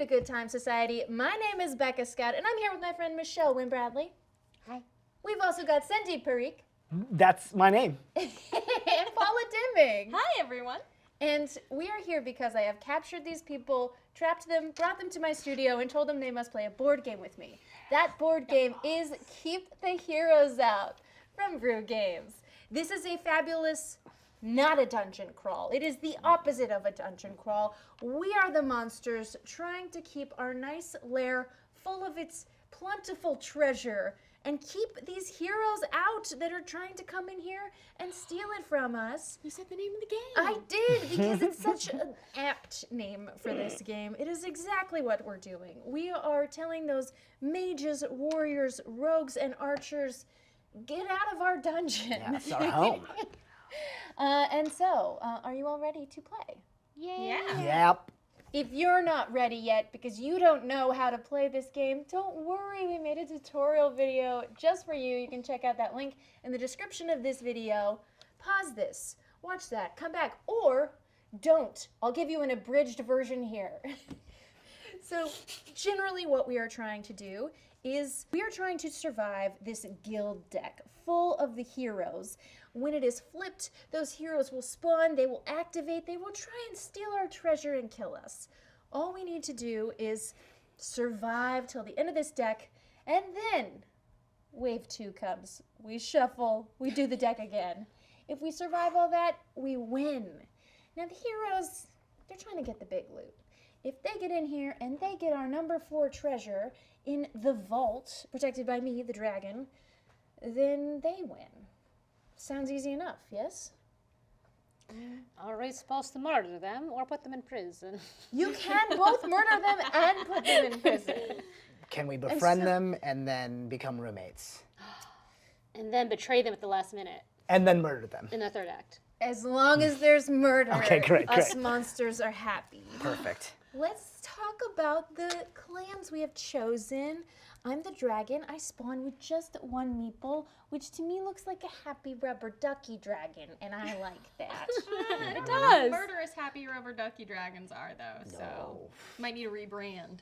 to Good Time Society. My name is Becca Scott, and I'm here with my friend Michelle Wynn Bradley. Hi. We've also got Sandeep Parikh. That's my name. And Paula Deming. Hi, everyone. And we are here because I have captured these people, trapped them, brought them to my studio, and told them they must play a board game with me. That board game is Keep the Heroes Out from Brew Games. This is a fabulous, not a dungeon crawl. It is the opposite of a dungeon crawl. We are the monsters trying to keep our nice lair full of its plentiful treasure and keep these heroes out that are trying to come in here and steal it from us. You said the name of the game. I did, because it's such an apt name for this game. It is exactly what we're doing. We are telling those mages, warriors, rogues, and archers, get out of our dungeon. Yeah, it's our home. And so, are you all ready to play? Yeah. Yep. If you're not ready yet because you don't know how to play this game, don't worry, we made a tutorial video just for you. You can check out that link in the description of this video. Pause this, watch that, come back, or don't. I'll give you an abridged version here. So generally what we are trying to do is we are trying to survive this guild deck full of the heroes. When it is flipped, those heroes will spawn, they will activate, they will try and steal our treasure and kill us. All we need to do is survive till the end of this deck, and then wave 2 comes. We shuffle, we do the deck again. If we survive all that, we win. Now the heroes, they're trying to get the big loot. If they get in here and they get our number 4 treasure in the vault, protected by me, the dragon, then they win. Sounds easy enough, yes? Are we supposed to murder them or put them in prison? You can both murder them and put them in prison. Can we befriend them and then become roommates? And then betray them at the last minute And then murder them. in the third act. As long as there's murder, Okay, great, us great. monsters are happy. Perfect. Let's talk about the clans we have chosen. I'm the dragon. I spawn with just 1 meeple, which to me looks like a happy rubber ducky dragon, and I like that. It does. Murderous happy rubber ducky dragons are though, so might need a rebrand.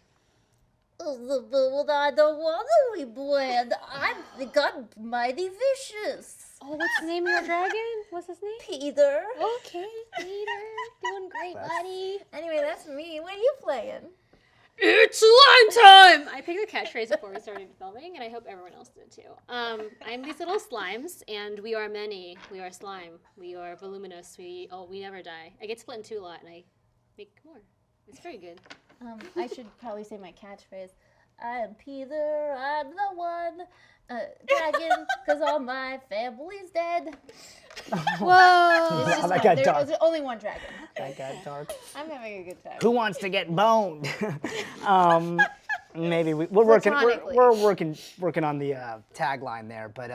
I don't want to rebrand. I think I'm mighty vicious. Oh, what's the name of your dragon? What's his name? Peter. Okay, Peter. Doing great, buddy. Anyway, that's me. What are you playing? It's slime time! I picked the catchphrase before we started filming, and I hope everyone else did too. I'm these little slimes, and we are many. We are slime. We are voluminous. We never die. I get split in 2 a lot, and I make more. It's very good. I should probably say my catchphrase. I am Peter, I'm the one dragon, because all my family's dead. Whoa! It's just that one. got There's dark. only one dragon. That got dark. I'm having a good time. Who wants to get boned? Maybe we're working. Platonically. We're working on the tagline there, but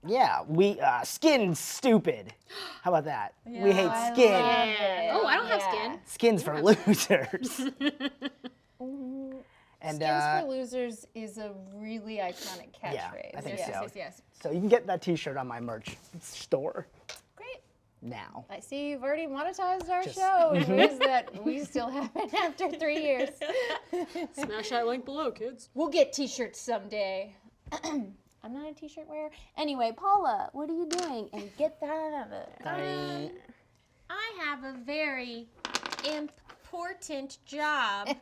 yeah, we skin stupid. How about that? We hate I skin. love it. Oh, I don't have skin. Skins for losers. And Skins for Losers is a really iconic catchphrase. I think Yes. so. Yes. So you can get that T-shirt on my merch store Great. now. I see you've already monetized our Just- show in ways that we still haven't after 3 years. Smash that link below, kids. We'll get t-shirts someday. I'm not a t-shirt wearer. Anyway, Paula, what are you doing? And get that out of it. I have a very important job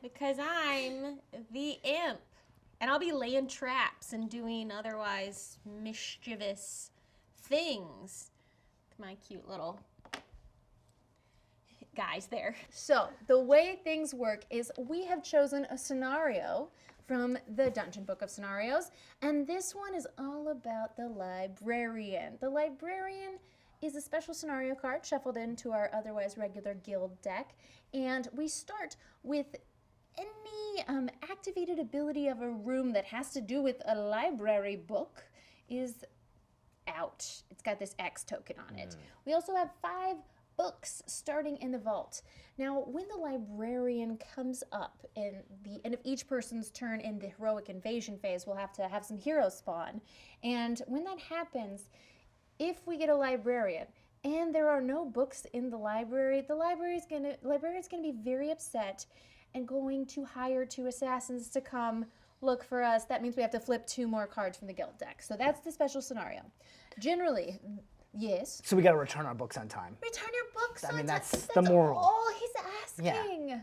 because I'm the imp. And I'll be laying traps and doing otherwise mischievous things. My cute little guys there. So, the way things work is we have chosen a scenario from the Dungeon Book of Scenarios, and this one is all about the librarian. The librarian is a special scenario card shuffled into our otherwise regular guild deck, and we start with any activated ability of a room that has to do with a library book is out. It's got this X token on it. We also have 5 books starting in the vault. Now, when the librarian comes up in the end of each person's turn in the heroic invasion phase, we'll have to have some heroes spawn. And when that happens, if we get a librarian and there are no books in the library, the librarian's gonna be very upset, and going to hire 2 assassins to come look for us. That means we have to flip 2 more cards from the guild deck. So that's the special scenario. Generally, yes. So we got to return our books on time. Return your books. I mean, on that's time. the moral. all he's asking. Yeah.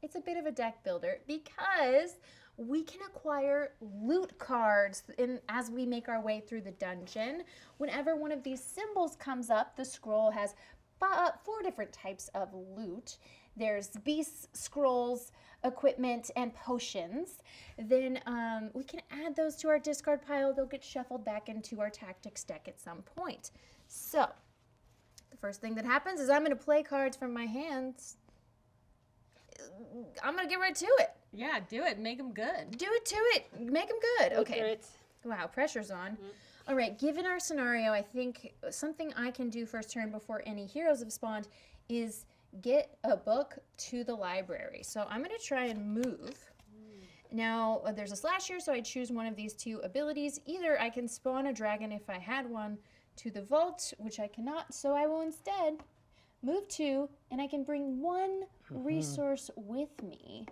It's a bit of a deck builder because we can acquire loot cards as we make our way through the dungeon. Whenever one of these symbols comes up, the scroll has 4 different types of loot. There's beasts, scrolls, equipment, and potions. Then we can add those to our discard pile. They'll get shuffled back into our tactics deck at some point. So the first thing that happens is I'm going to play cards from my hands. I'm going to get right to it. Yeah, do it. Make them good. Do it to it. Make them good. Go Okay. for it. Wow, pressure's on. All right, given our scenario, I think something I can do first turn before any heroes have spawned is get a book to the library. So I'm going to try and move. Now, there's a slash here, so I choose one of these 2 abilities. Either I can spawn a dragon if I had one to the vault, which I cannot, so I will instead move 2, and I can bring 1 resource with me.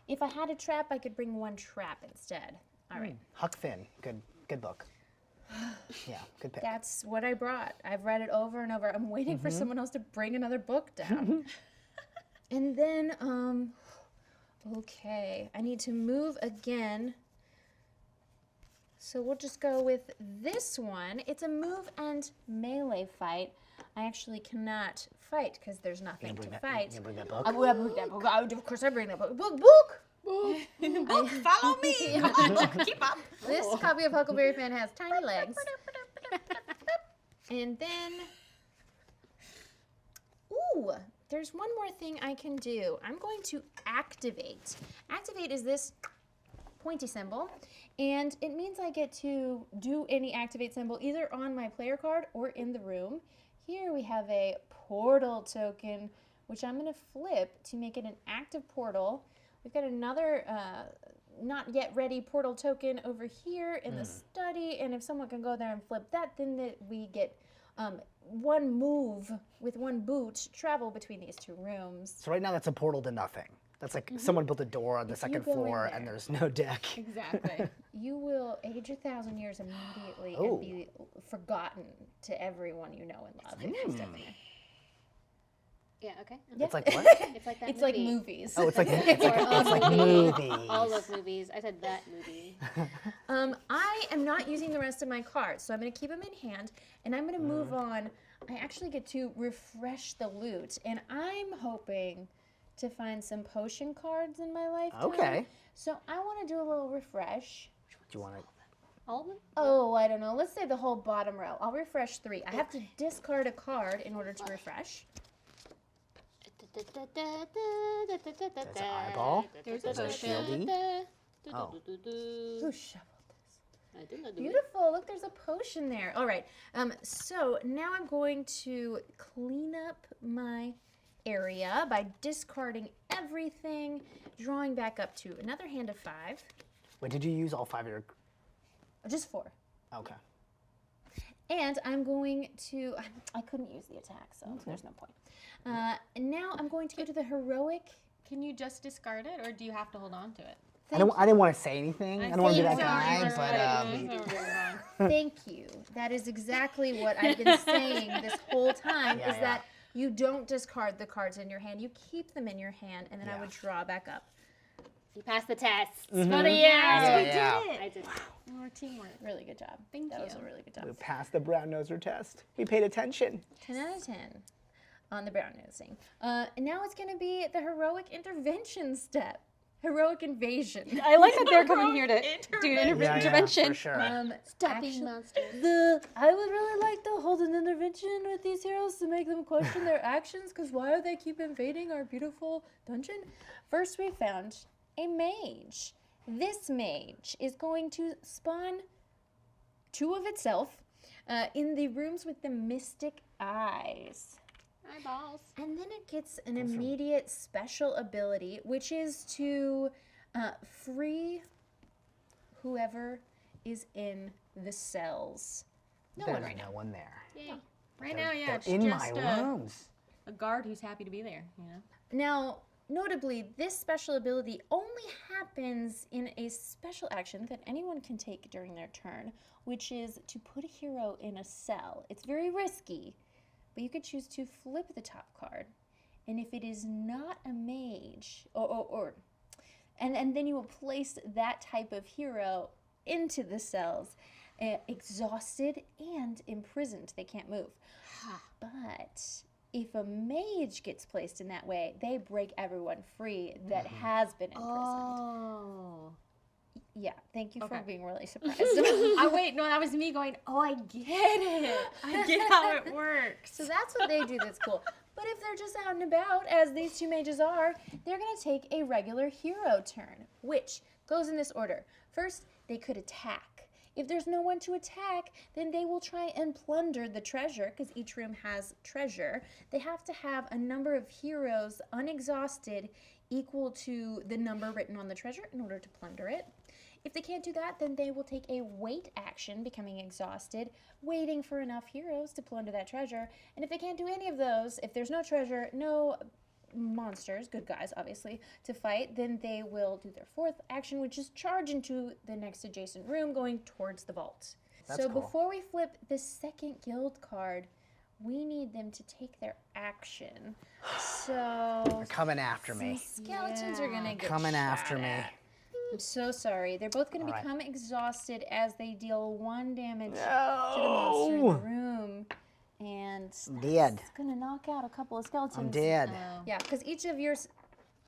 If I had a trap, I could bring 1 trap instead. All right. Huck Finn. Good book. Yeah, good pick. That's what I brought. I've read it over and over. I'm waiting for someone else to bring another book down. And then, okay, I need to move again. So we'll just go with this one. It's a move and melee fight. I actually cannot fight because there's nothing to fight. You bring that book? I will bring that book. Of course I bring that book. Book! Book, follow me. Keep up. This copy of Huckleberry Finn has tiny legs. And then, ooh, there's one more thing I can do. I'm going to activate. Activate is this pointy symbol, and it means I get to do any activate symbol either on my player card or in the room. Here we have a portal token, which I'm going to flip to make it an active portal. We've got another not yet ready portal token over here in the study, and if someone can go there and flip that, then we get 1 move with 1 boot travel between these 2 rooms. So right now that's a portal to nothing. That's like someone built a door on the If you second go in floor there. and there's no deck. Exactly. You will age 1,000 years immediately Oh. and be forgotten to everyone you know and love. If you step in there. Yeah, okay. Yeah. It's like what? It's like that It's movie. like movies. Oh, it's like movie. movies. All of movies. I said that movie. I am not using the rest of my cards, so I'm going to keep them in hand, and I'm going to move on. I actually get to refresh the loot, and I'm hoping to find some potion cards in my lifetime. Okay. So I want to do a little refresh. Do you want to? All of them? Oh, I don't know. Let's say the whole bottom row. I'll refresh 3. I have to discard a card in order to refresh. There's an eyeball. There's a a shieldy. Oh. Who shoveled this? I did not do it. Beautiful. Look, there's a potion there. All right. So now I'm going to clean up my area by discarding everything, drawing back up to another hand of 5. Wait, did you use all 5 of your? Just 4. Okay. And I'm going to, I couldn't use the attack, so there's no point. And now I'm going to go to the heroic. Can you just discard it, or do you have to hold on to it? I didn't want to say anything. I don't want to be that Thank guy, but Thank you. That is exactly what I've been saying this whole time, Yeah, is that you don't discard the cards in your hand. You keep them in your hand, and then I would draw back up. You passed the test. For the Yes, Yeah, we yeah. did it. I did. More teamwork. Really good job. Thank That was you. a really good we job. passed the brown noser test. We paid attention. 10 out of 10 on the brown nosing. And now it's going to be the heroic intervention step. Heroic invasion. I like that they're coming here to do intervention. for sure. Stop being monsters. I would really like to hold an intervention with these heroes to make them question their actions, because why do they keep invading our beautiful dungeon? First, we found a mage. This mage is going to spawn 2 of itself in the rooms with the mystic eyes. Eyeballs. And then it gets an immediate special ability, which is to free whoever is in the cells. No one There's right now. no one there. Yay. Right now, yeah, They're it's in just my rooms. a guard who's happy to be there, you know? Now, notably, this special ability only happens in a special action that anyone can take during their turn, which is to put a hero in a cell. It's very risky, but you could choose to flip the top card. And if it is not a mage, and then you will place that type of hero into the cells, exhausted and imprisoned. They can't move. But if a mage gets placed in that way, they break everyone free that has been imprisoned. Oh. Yeah, thank you for Okay. being really surprised. Wait, no, that was me going, oh, I get it. I get how it works. So that's what they do that's cool. But if they're just out and about, as these two mages are, they're going to take a regular hero turn, which goes in this order. First, they could attack. If there's no one to attack, then they will try and plunder the treasure, because each room has treasure. They have to have a number of heroes unexhausted equal to the number written on the treasure in order to plunder it. If they can't do that, then they will take a wait action, becoming exhausted, waiting for enough heroes to plunder that treasure. And if they can't do any of those, if there's no treasure, no monsters, good guys obviously, to fight, then they will do their fourth action, which is charge into the next adjacent room going towards the vault. That's So cool. before we flip the second guild card, we need them to take their action. So They're coming after me. skeletons are gonna get Coming after shot me. at. I'm so sorry. They're both going to All right. become exhausted as they deal 1 damage to the monster in the room. And I'm dead. it's going to knock out a couple of skeletons. I'm dead. Yeah, because each of yours,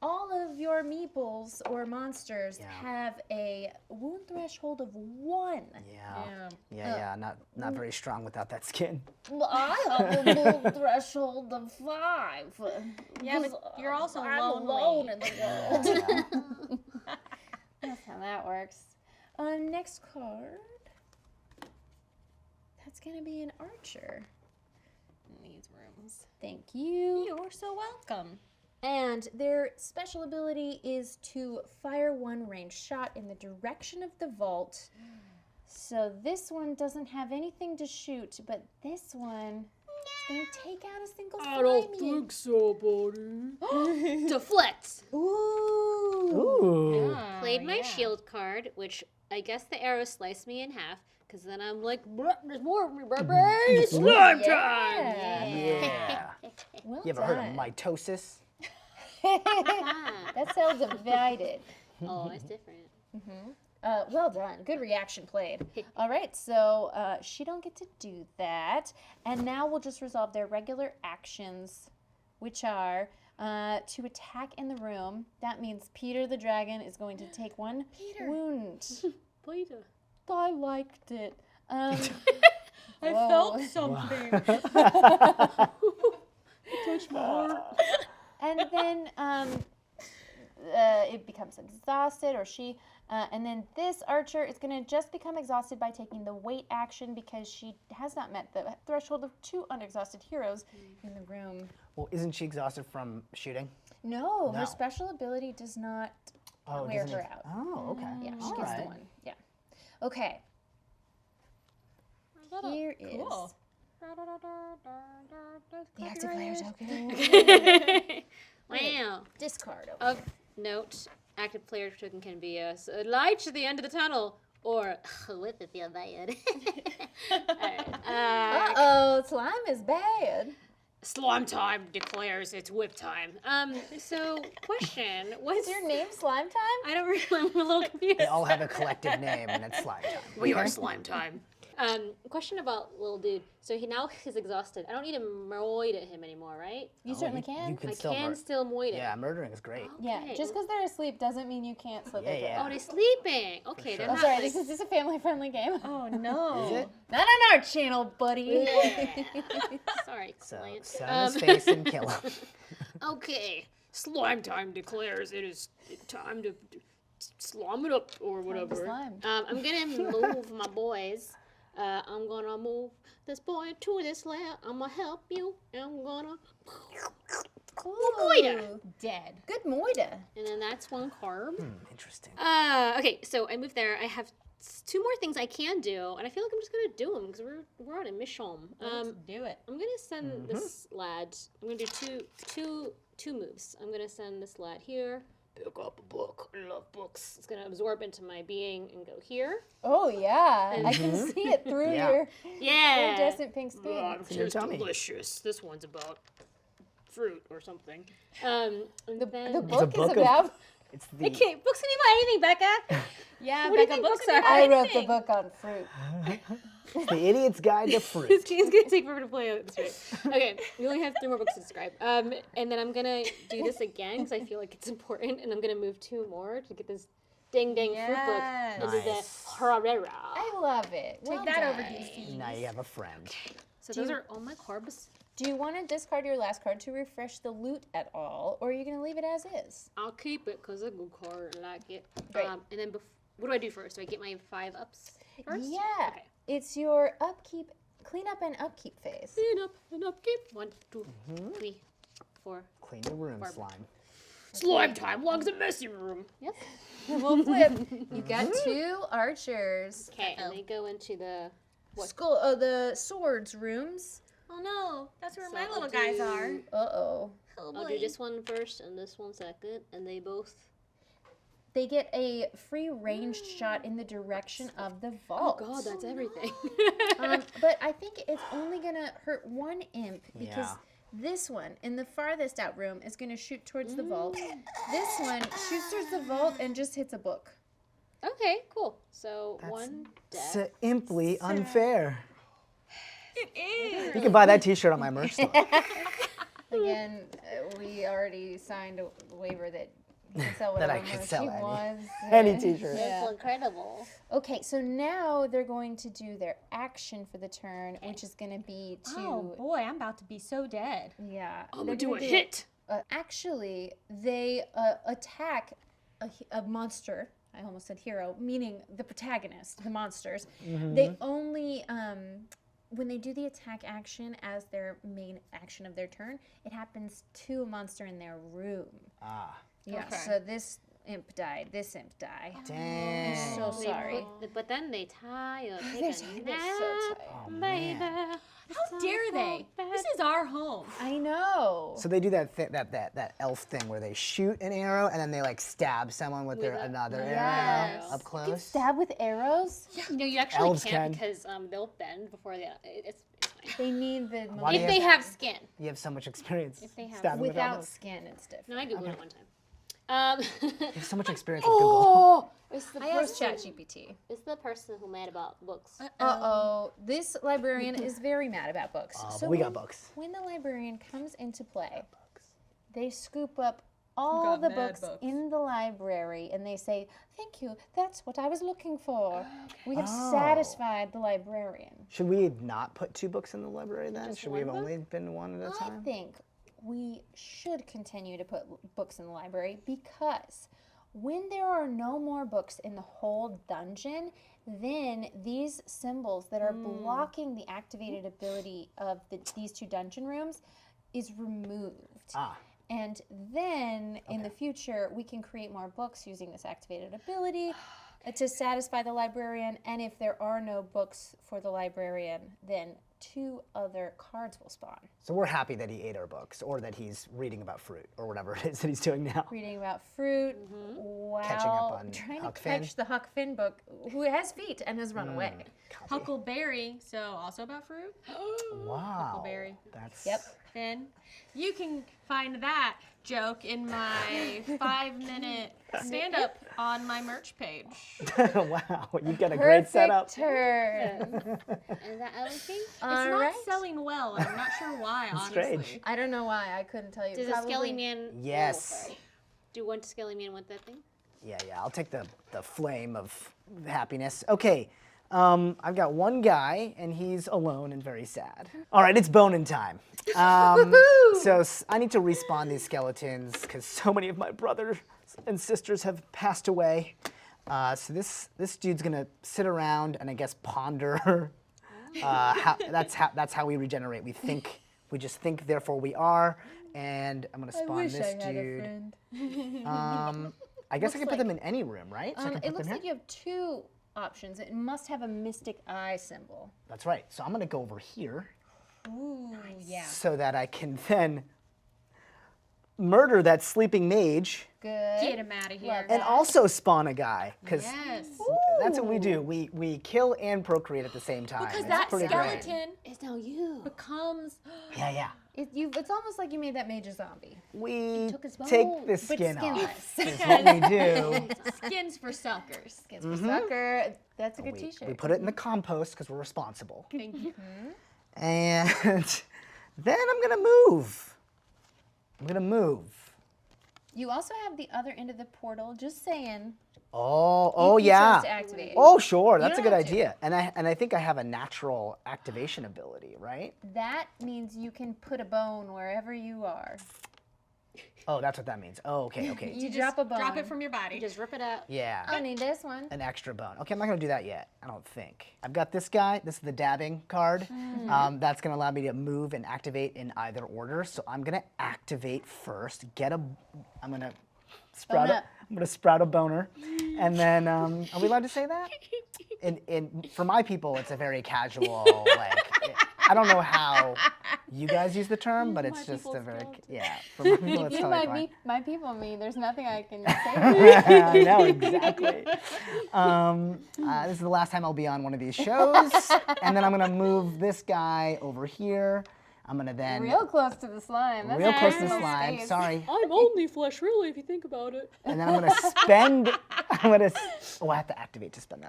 all of your meeples or monsters Yeah. have a wound threshold of 1. Yeah. Not very strong without that skin. Well, I have a wound threshold of 5. Yeah, but you're also I'm lonely. alone in the world. That's how that works. Next card. That's going to be an archer. These rooms. Thank you. You're so welcome. And their special ability is to fire 1 ranged shot in the direction of the vault. So this one doesn't have anything to shoot, but this one is going to take out a single slimy. so, buddy. Deflect. Ooh. Played my shield card, which I guess the arrow sliced me in half, because then I'm like, "Bruh, there's more of me, baby. Slime time. Yeah. Well You ever heard of done. mitosis? That cell divided. Oh, it's different. Well done. Good reaction played. All right, so she don't get to do that. And now we'll just resolve their regular actions, which are to attack in the room. That means Peter the dragon is going to take 1 wound. Peter. I liked it. I Whoa. felt something. Touch my heart. And then it becomes exhausted, or she. And then this archer is going to just become exhausted by taking the wait action because she has not met the threshold of 2 unexhausted heroes in the room. Well, isn't she exhausted from shooting? No, No. her special ability does not wear doesn't her it? out. Oh, okay. Yeah, she All gets the right. 1. Yeah. Okay. Here is Cool. the active player token. Wow. Discard. Okay. Of note, active player token can be a light at the end of the tunnel or a whip if you're bad. Alright, Uh-oh, slime is bad. slime time declares it's whip time. So question, what's Is your name Slime Time? I don't remember. I'm a little confused. They all have a collective name, and it's slime time. We are slime time. Question about little dude. So he's exhausted. I don't need to moid at him anymore, right? You certainly can. You can I still can still moid him. Yeah, murdering is great. Yeah, Okay. just because they're asleep doesn't mean you can't slip Yeah, it. yeah. Oh, they're sleeping. Okay, sure. they're Oh, not. sorry, like- this is a family-friendly game. Oh no. Is it? Not on our channel, buddy. Sorry, So, Clint. set on his face and kill him. Okay, slime time declares it is time to slime it up or whatever. slime. I'm gonna move my boys. I'm gonna move this boy to this land. I'm gonna help you. I'm gonna. Moida. Dead. Good Moida. And then that's 1 card. Interesting. Okay, so I moved there. I have 2 more things I can do, and I feel like I'm just gonna do them because we're on a mission. Let's do it. I'm gonna send this lad. I'm gonna do two 2 moves. I'm gonna send this lad here. Pick up a book. I love books. It's gonna absorb into my being and go here. Oh yeah, I can see it through Yeah. your Yeah. iridescent pink skin. in your tummy. Delicious. This one's about fruit or something. And The then book book is of- about. It's I the can't. Books can be about anything, Becca. Yeah, What do you Becca, think books books are. are? I wrote the everything. book on fruit. the Idiot's Guide to This Fruit. game's gonna take forever to play out this way. Okay, we only have 3 more books to describe. And then I'm gonna do this again because I feel like it's important, and I'm gonna move 2 more to get this dang fruit book Yes. into the Nice. Herrera. I love it. Take Well that done. over, DC. Now you have a friend. So those are all my carbs. Do you want to discard your last card to refresh the loot at all, or are you going to leave it as is? I'll keep it because it's a good card. I like it. Great. And then what do I do first? Do I get my 5 ups first? Yeah. Okay. It's your upkeep, cleanup and upkeep phase. Clean up and upkeep. 1, 2, 3, 4. Clean your room, Barbara. slime. Slime time. Long's a messy room. Yes. We'll flip. You got 2 archers. Okay, and they go into the what? The swords rooms. Oh no, that's where So my I'll little guys are. do- Uh-oh. Oh I'll do this one first and this one second, and they both. They get a free ranged shot in the direction of the Oh vault. God, that's everything. But I think it's only gonna hurt 1 imp because Yeah. this one in the farthest out room is gonna shoot towards the vault. This one shoots towards the vault and just hits a book. Okay, cool. So 1 death. Simply unfair. It is. You can buy that T-shirt on my merch store. Again, we already signed a waiver that he can sell That whatever I can merch sell he any- wants. Any T-shirt. That's incredible. Okay, so now they're going to do their action for the turn, which is going to be to Oh boy, I'm about to be so dead. yeah. I'm they're gonna do a gonna hit. Actually, they attack a monster. I almost said hero, meaning the protagonist, the monsters. They only, when they do the attack action as their main action of their turn, it happens to a monster in their room. Ah, Yeah, Okay. so this imp died, this imp died. dang. So sorry. But then they tie up. They're so tight. Oh, man. How dare they? This is our home. I know. So they do that elf thing where they shoot an arrow and then they like stab someone with their another arrow Yes. up You close. can stab with arrows? You know, you actually Elves can't can. because they'll bend before they. It's fine. They need the Why do If you they have- have skin. You have so much experience. If they have- stabbing with without elbows. skin, it's different. No, I googled it one time. You have so much experience with Google. Oh, it's the I asked person. ChatGPT. It's the person who mad about books. Uh-oh. This librarian is very mad about books. But we got books. When the librarian comes into play, they scoop up all got the mad books books. in the library and they say, "Thank you, that's what I was looking for." We have Oh. satisfied the librarian. Should we not put 2 books in the library then? Just Should we have one book? only been 1 at a I time? think we should continue to put books in the library because when there are no more books in the whole dungeon, then these symbols that are blocking the activated ability of these 2 dungeon rooms is removed. Ah, And then in the future, we can create more books using this activated ability to satisfy the librarian. And if there are no books for the librarian, then 2 other cards will spawn. so we're happy that he ate our books or that he's reading about fruit or whatever it is that he's doing now. Reading about fruit while Catching up on trying Huck to Finn. catch the Huck Finn book, who has feet and has run away. Huckleberry, so also about fruit. Wow. Huckleberry. That's Yep. Finn, you can find that joke in my 5-minute stand-up on my merch page. wow. You've got a great setup. turn. Is that everything? It's All not right. selling well, and I'm not sure why, honestly. strange. I don't know why. I couldn't tell you. Does a skelly man? Yes. Oh, sorry. Do one skelly man want that thing? Yeah, I'll take the flame of happiness. Okay, I've got 1 guy, and he's alone and very sad. All right, it's boning time. So I need to respawn these skeletons because so many of my brothers and sisters have passed away. So this dude's gonna sit around and I guess ponder. That's how we regenerate. We just think, therefore we are. And I'm gonna spawn this dude. I guess I can put them in any room, right? So I can put It looks them like here? you have 2 options. It must have a mystic eye symbol. That's right. So I'm gonna go over here Ooh, yeah. so that I can then murder that sleeping mage Good. Get him out of here. Love and that. also spawn a guy. Because Yes. that's what we do. We kill and procreate at the same time. Because It's that pretty great. skeleton It's now you. becomes. Yeah. It's almost like you made that mage a zombie. We took his take bone, the but skin off. skinless. Is what we do. Skins for suckers. Skins for sucker. That's a good We t-shirt. put it in the compost because we're responsible. Thank you. And then I'm gonna move. You also have the other end of the portal, just saying. Oh if you yeah. chose to activate. Oh sure, that's a don't good have to. idea. And I think I have a natural activation ability, right? That means you can put a bone wherever you are. Oh, that's what that means. Oh, okay. You drop a bone. Drop it from your body. You just rip it out. Yeah. I need this one. An extra bone. Okay, I'm not gonna do that yet. I don't think. I've got this guy. This is the dabbing card. That's gonna allow me to move and activate in either order. So I'm gonna activate first. I'm gonna sprout. Bone up. I'm gonna sprout a boner, and then are we allowed to say that? For my people, it's a very casual like. I don't know how you guys use the term, but it's just a very For my people, it's You totally fine. my people me. There's nothing I can say. I know, exactly. This is the last time I'll be on one of these shows. And then I'm going to move this guy over here. I'm going to then... Real close to the slime. That's real close to the personal slime. space. Sorry. I'm only flesh, really, if you think about it. And then I'm going to spend... I have to activate to spend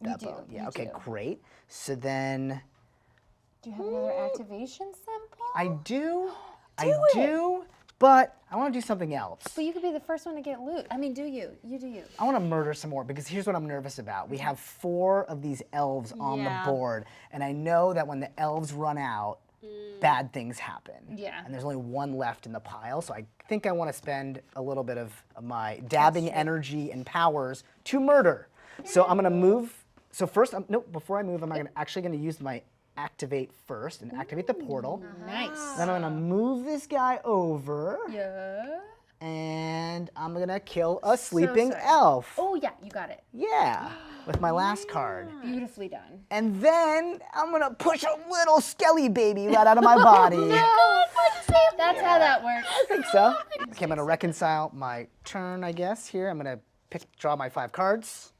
that do, bone. Yeah, you okay, do. great. So then... Do you have another activation sample? I do, but I want to do something else. But you could be the first one to get loot. I mean, do you? You do you. I want to murder some more because here's what I'm nervous about. We have 4 of these elves on Yeah. the board, and I know that when the elves run out, bad things happen. Yeah. And there's only 1 left in the pile, so I think I want to spend a little bit of my dabbing energy and powers to murder. So I'm going to move. So first, before I move, actually going to use my activate first and activate the portal. Nice. Then I'm going to move this guy over. Yeah. And I'm gonna kill a sleeping sorry. elf. Oh yeah, you got it. Yeah, with my last card. Beautifully done. And then I'm gonna push a little skelly baby right out of my body. That's how that works. I think so. Okay, I'm gonna reconcile my turn, I guess, here. I'm gonna draw my 5 cards.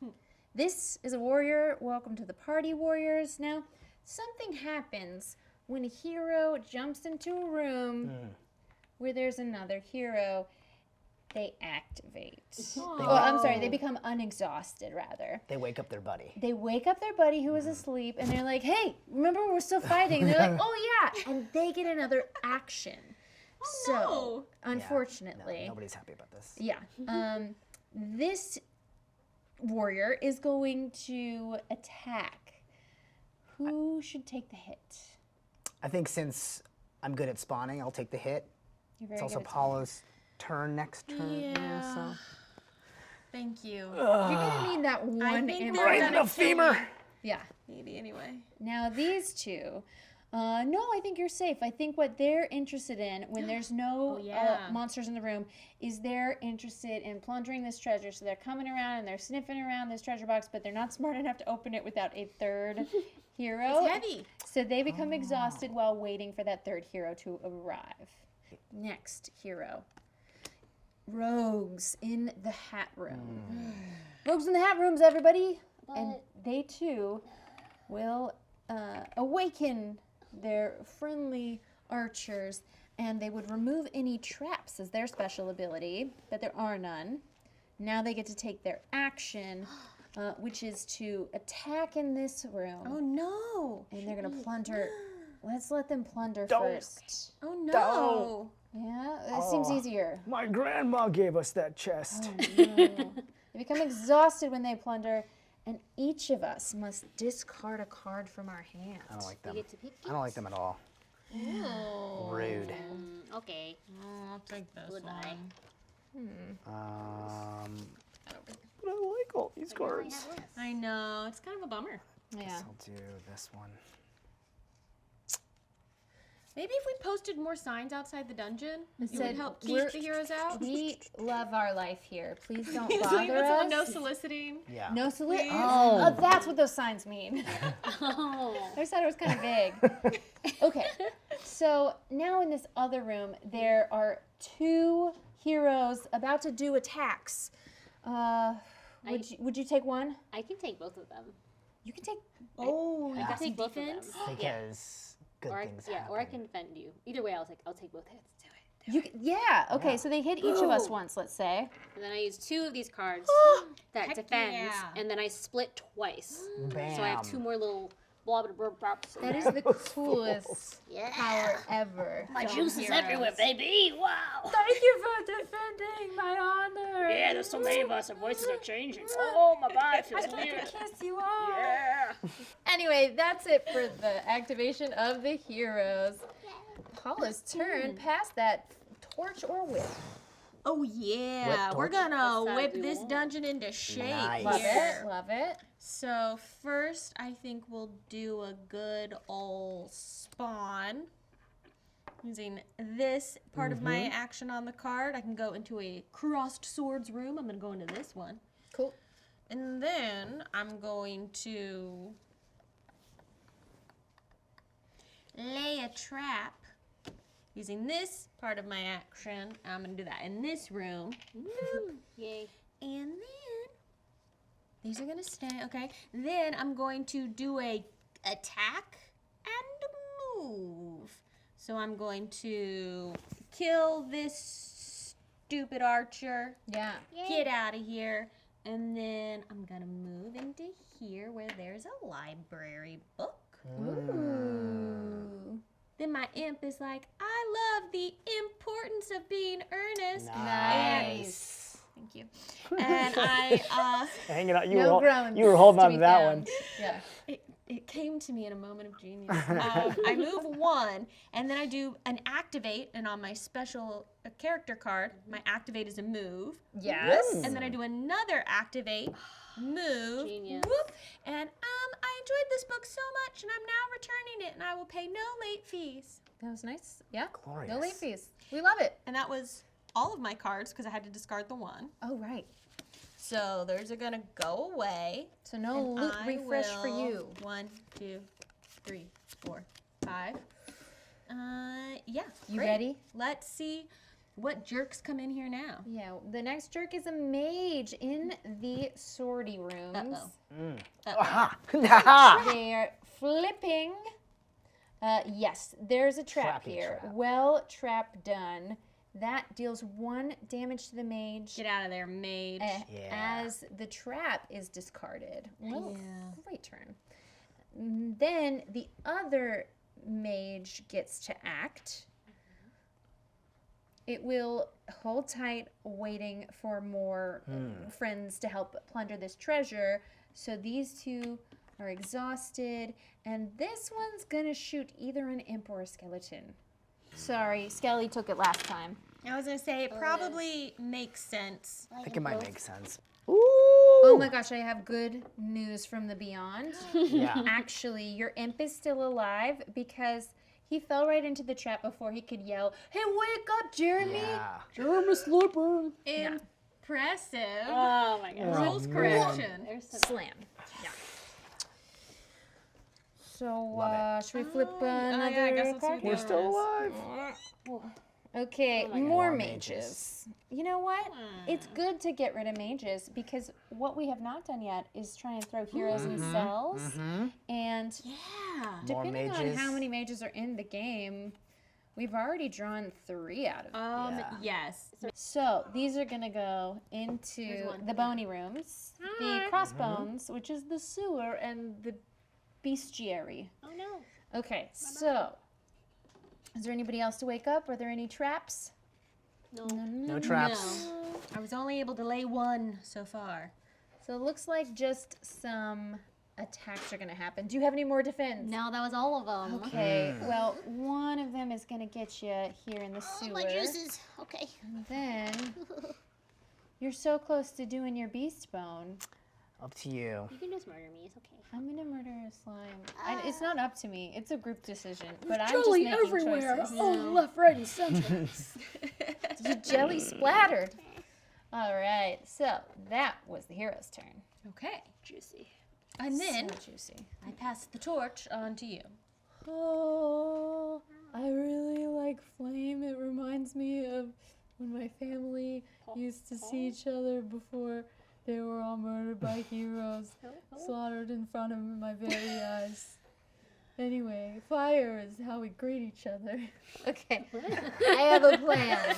This is a warrior. Welcome to the party, warriors. Now, something happens when a hero jumps into a room where there's another hero. They activate. I'm sorry, they become unexhausted, rather. They wake up their buddy. They wake up their buddy who was asleep, and they're like, hey, remember we're still fighting. And they're like, oh yeah. And they get another action. So, unfortunately. Nobody's happy about this. Yeah. This warrior is going to attack. Who should take the hit? I think since I'm good at spawning, I'll take the hit. You're very It's also good at Paula's turn next turn. So. Thank you. You're gonna need that one think imp. they're Right in gonna the femur. Yeah. Maybe anyway. Now these two. No, I think you're safe. I think what they're interested in when there's no monsters in the room is they're interested in plundering this treasure. So they're coming around and they're sniffing around this treasure box, but they're not smart enough to open it without a third hero. It's heavy. So they become exhausted while waiting for that third hero to arrive. Next hero. Rogues in the hat room. Rogues in the hat rooms, everybody. And they too will awaken their friendly archers, and they would remove any traps as their special ability, but there are none. Now they get to take their action, which is to attack in this room. Oh no. And they're gonna plunder. Let's let them plunder Don't. first. Oh no. Yeah, it seems easier. My grandma gave us that chest. They become exhausted when they plunder, and each of us must discard a card from our hand. I don't like them. You get to pick I don't like them at all. Rude. Okay. I'll take this Goodbye. But I like all these cards. I know. It's kind of a bummer. Yeah. I'll do this one. Maybe if we posted more signs outside the dungeon, it said, would help keep "We're- the heroes out. We love our life here. Please don't Leave bother us alone, us. no soliciting. Yeah. No Please. Oh, that's what those signs mean. Oh. I just thought it was kind of vague. Okay. So now in this other room, there are 2 heroes about to do attacks. Would you take one? I can take both of them. You can take. Oh, you Yeah. got some Take both of them. defense? Because good Or things yeah, happen. or I can defend you. Either way, I'll take both hits. Do it. Yeah. Okay. Yeah. So they hit each of us once. Let's say. And then I use 2 of these cards that Heck defend, yeah. and then I split twice. Bam. So I have 2 more little blah blah blah blah. That is the coolest power ever. My Dumb juice is heroes. everywhere, baby! Wow! Thank you for defending my honor. Yeah, there's so many of us. Our voices are changing. Oh, my body feels I weird. kiss you all. Yeah. Anyway, that's it for the activation of the heroes. Paula's turn. Pass that torch or whip. Oh yeah, Whip we're torch? gonna Let's whip do this one. dungeon into shape Nice. Love here. it. Love it. So first, I think we'll do a good old spawn. Using this part of my action on the card, I can go into a crossed swords room. I'm gonna go into this one. Cool. And then I'm going to lay a trap using this part of my action. I'm going to do that in this room. Yay. And then these are going to stay, okay? Then I'm going to do a attack and move. So I'm going to kill this stupid archer. Yeah. Get out of here. And then I'm gonna move into here where there's a library book. Ooh. Then my imp is like, I love the importance of being earnest. Nice. Thank you. And I, Hanging out. No groans. You were holding to on be to that found. one. Yeah. it came to me in a moment of genius. I move one, and then I do an activate, and on my special character card, my activate is a move. Yes. And then I do another activate, move, Genius. whoop, and I enjoyed this book so much, and I'm now returning it, and I will pay no late fees. That was nice. Yeah. Glorious. No late fees. We love it. And that was all of my cards because I had to discard the one. Oh, right. So those are gonna go away. So no and loot I refresh for will- you. 1, 2, 3, 4, 5. Yeah. You great. ready? Let's see what jerks come in here now. Yeah. The next jerk is a mage in the sortie rooms. Uh-oh. Aha! Aha! They're flipping. Yes, there's a trap Trappy here. trap. Well, trap done. That deals 1 damage to the mage Get out of there, mage. Yeah. as the trap is discarded. Well, Yeah. great turn. Then the other mage gets to act. It will hold tight, waiting for more friends to help plunder this treasure. So these 2 are exhausted, and this one's gonna shoot either an imp or a skeleton. Sorry, Skelly took it last time. I was gonna say it probably makes sense. I think it might make sense. Oh my gosh, I have good news from the beyond. Yeah. Actually, your imp is still alive because he fell right into the trap before he could yell, "Hey, wake up, Jeremy!" Yeah. Jeremy Slipper. Impressive. Oh my god. Rules man. correction. There's some Slam. Yeah. So, Love should we flip another yeah, I guess let's card? do We're the still others. alive. Okay, my God. more More mages. mages. You know what? It's good to get rid of mages because what we have not done yet is try and throw heroes in cells. And Yeah. More depending on mages. how many mages are in the game, we've already drawn 3 out of them. Yeah. Yes. So these are gonna go into Here's one. the bony rooms, the crossbones, which is the sewer, and the bestiary. Oh no. Okay, so is there anybody else to wake up? Are there any traps? No. No traps. No. I was only able to lay 1 so far. So it looks like just some attacks are gonna happen. Do you have any more defense? No, that was all of them. Okay, well, one of them is gonna get you here in the sewer. My juices. Okay. And then you're so close to doing your beast bone. Up to you. You can just murder me. It's okay. I'm gonna murder a slime. It's not up to me. It's a group decision. But I'm just making choices. Oh, left, right, and center. The jelly splattered. All right, so that was the hero's turn. Okay. Juicy. And then So juicy. I pass the torch on to you. Oh, I really like flame. It reminds me of when my family used to see each other before they were all murdered by heroes, slaughtered in front of my very eyes. Anyway, fire is how we greet each other. Okay, I have a plan.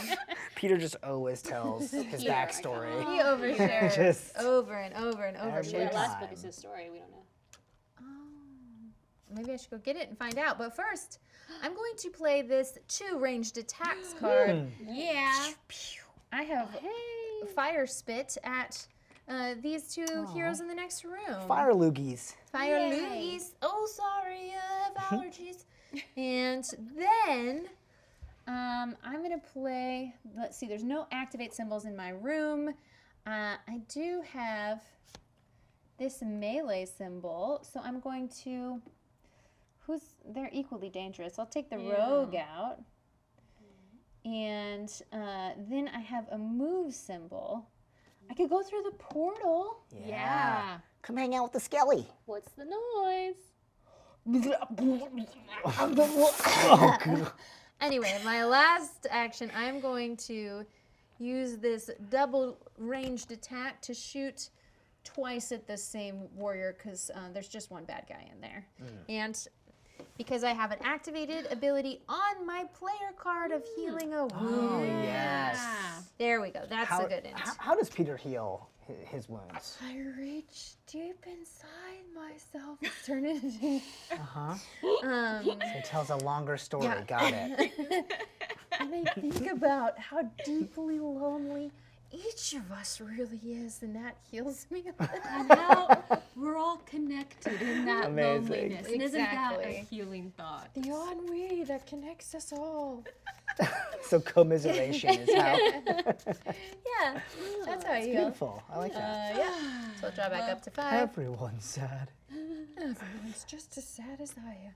Peter just always tells his backstory. He overshares Just over and over and every The overshares. last book time. is his story. We don't know. Maybe I should go get it and find out. But first, I'm going to play this 2 ranged attacks card. Yeah. I have fire spit at these 2 heroes in the next room. Fire loogies. Fire Yay. loogies. Oh, sorry, I have allergies. And then I'm going to play, let's see, there's no activate symbols in my room. I do have this melee symbol, so I'm going to, they're equally dangerous. I'll take the rogue out. And then I have a move symbol. I could go through the portal. Yeah. Come hang out with the Skelly. What's the noise? Oh, God. Anyway, my last action, I'm going to use this double ranged attack to shoot twice at the same warrior because there's just one bad guy in there. And because I have an activated ability on my player card of healing a wound. Oh, yes. There we go. That's a good end. How does Peter heal his wounds? I reach deep inside myself. Turn it into. Uh-huh. Um, So he tells a longer story. Yeah. Got it. and I think about how deeply lonely each of us really is, and that heals me. And how we're all connected in that Amazing. loneliness. And isn't that a Exactly. healing thought? The ennui that connects us all. So commiseration is how. Yeah, that's how I heal. Beautiful. I like that. Yeah. So I'll draw back up to 5. Everyone's sad. Everyone's just as sad as I am.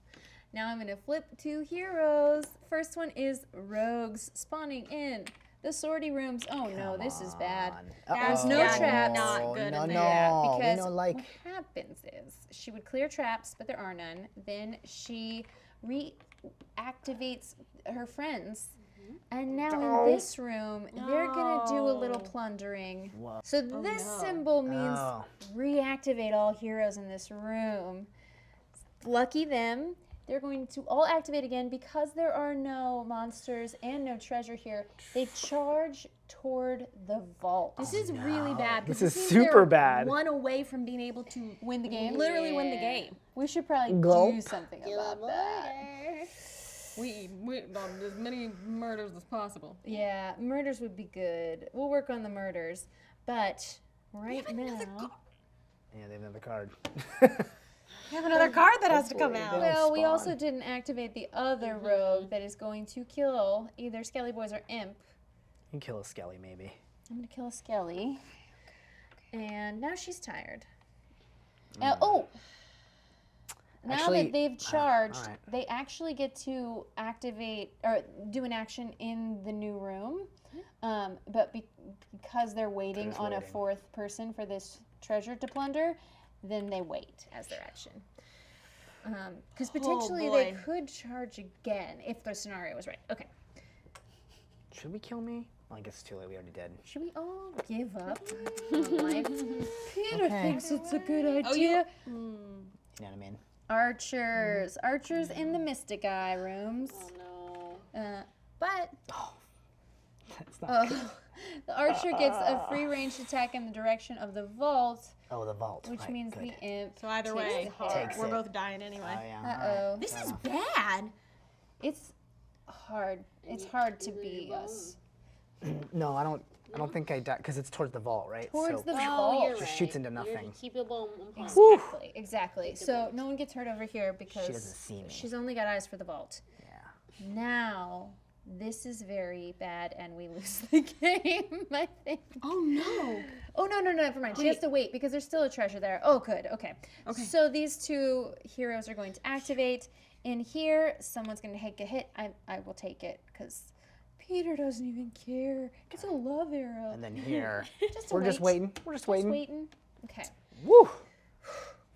Now I'm going to flip 2 heroes. First one is rogues spawning in the sortie rooms. Oh no, this is bad. There's no Uh-oh. traps. Not good No, in no. there. Yeah, We because don't like. what happens is she would clear traps, but there are none. Then she reactivates her friends. And now in this room, they're going to do a little plundering. Whoa. So this symbol means Oh. reactivate all heroes in this room. Lucky them. They're going to all activate again because there are no monsters and no treasure here. They charge toward the vault. This is really bad. This because is means super they're bad. One away from being able to Win the game. literally win the game. We should probably Gulp. do something about that. We as many murders as possible. Yeah, murders would be good. We'll work on the murders. But right now, Yeah, they have another card. We have another card that has to come Hopefully out. they well, we spawn. also didn't activate the other rogue that is going to kill either Skelly Boys or Imp. You can kill a Skelly, maybe. I'm gonna kill a Skelly. And now she's tired. Hmm. Now Actually, that they've charged, alright. they actually get to activate or do an action in the new room. But because they're waiting just on a waiting. 4th person for this treasure to plunder, then they wait as their action. Because potentially they boy. could charge again if the scenario was right. Okay. Should we kill me? Well, I guess it's too late. We already did. Should we all give up on life? Peter Okay. thinks it's a good idea. you- You know what I mean? Archers. Archers in the Mystic Eye rooms. Oh no. But That's not. the archer gets a free ranged attack in the direction of the vault, Oh, the vault. which right, means good. the imp. So either takes way, the hit. Takes we're it. both dying anyway. Oh, yeah. Uh alright. oh. This is bad. It's hard. It's hard to you be won't. us. No, I don't think I die because it's towards the vault, right? Towards so the Oh, vault. you're Just right. shoots into nothing. Keep your bomb on point. Exactly. Exactly. So no one gets hurt over here because She doesn't see me. she's only got eyes for the vault. Yeah. Now, this is very bad, and we lose the game, I think. Oh no. Oh, no, never mind. She has to wait because there's still a treasure there. Oh, good. Okay. So these 2 heroes are going to activate. In here, someone's going to take a hit. I will take it because Peter doesn't even care. It's a love arrow. And then here, Just we're just wait. waiting. We're just waiting. Waiting. Okay. Woo!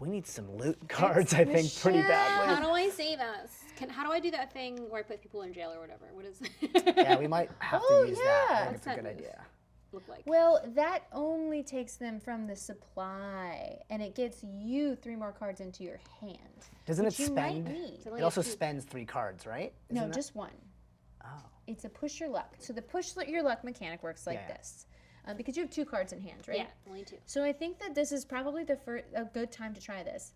We need some loot cards, I think, pretty How badly. do I save us? How do I do that thing where I put people in jail or whatever? What is Yeah, we might have Oh, to use that. I yeah. think it's a What's good that move? idea. look like? Well, that only takes them from the supply, and it gets you 3 more cards into your hand. Doesn't it which you might spend? need. only It also have 2. spends 3 cards, right? No, Isn't that- just 1. Oh. It's a push your luck. So the push your luck mechanic works like Yeah. this, because you have 2 cards in hand, right? Yeah, only 2. So I think that this is probably a good time to try this.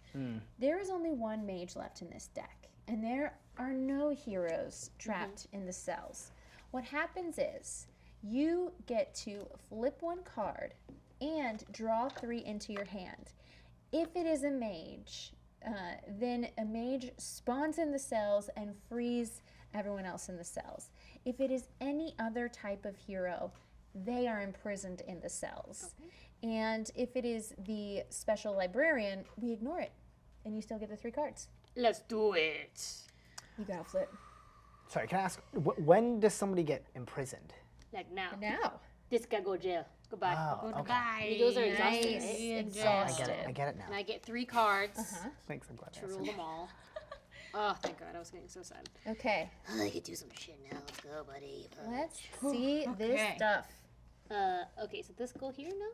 There is only 1 mage left in this deck, and there are no heroes trapped in the cells. What happens is you get to flip 1 card and draw 3 into your hand. If it is a mage, then a mage spawns in the cells and frees everyone else in the cells. If it is any other type of hero, they are imprisoned in the cells. Okay. And if it is the special librarian, we ignore it, and you still get the 3 cards. Let's do it. You gotta flip. Sorry, can I ask, when does somebody get imprisoned? Like now. Now. This guy go jail. Goodbye. Oh, okay. Goodbye. You guys are exhausted, Nice. right? I Exhausted. get it. I get it now. And I get 3 cards Thanks, I'm glad to to rule them all. Oh, thank God. I was getting so sad. Okay, I could do some shit now. Let's go, buddy. let's see this Okay. stuff. Okay, so this go here now?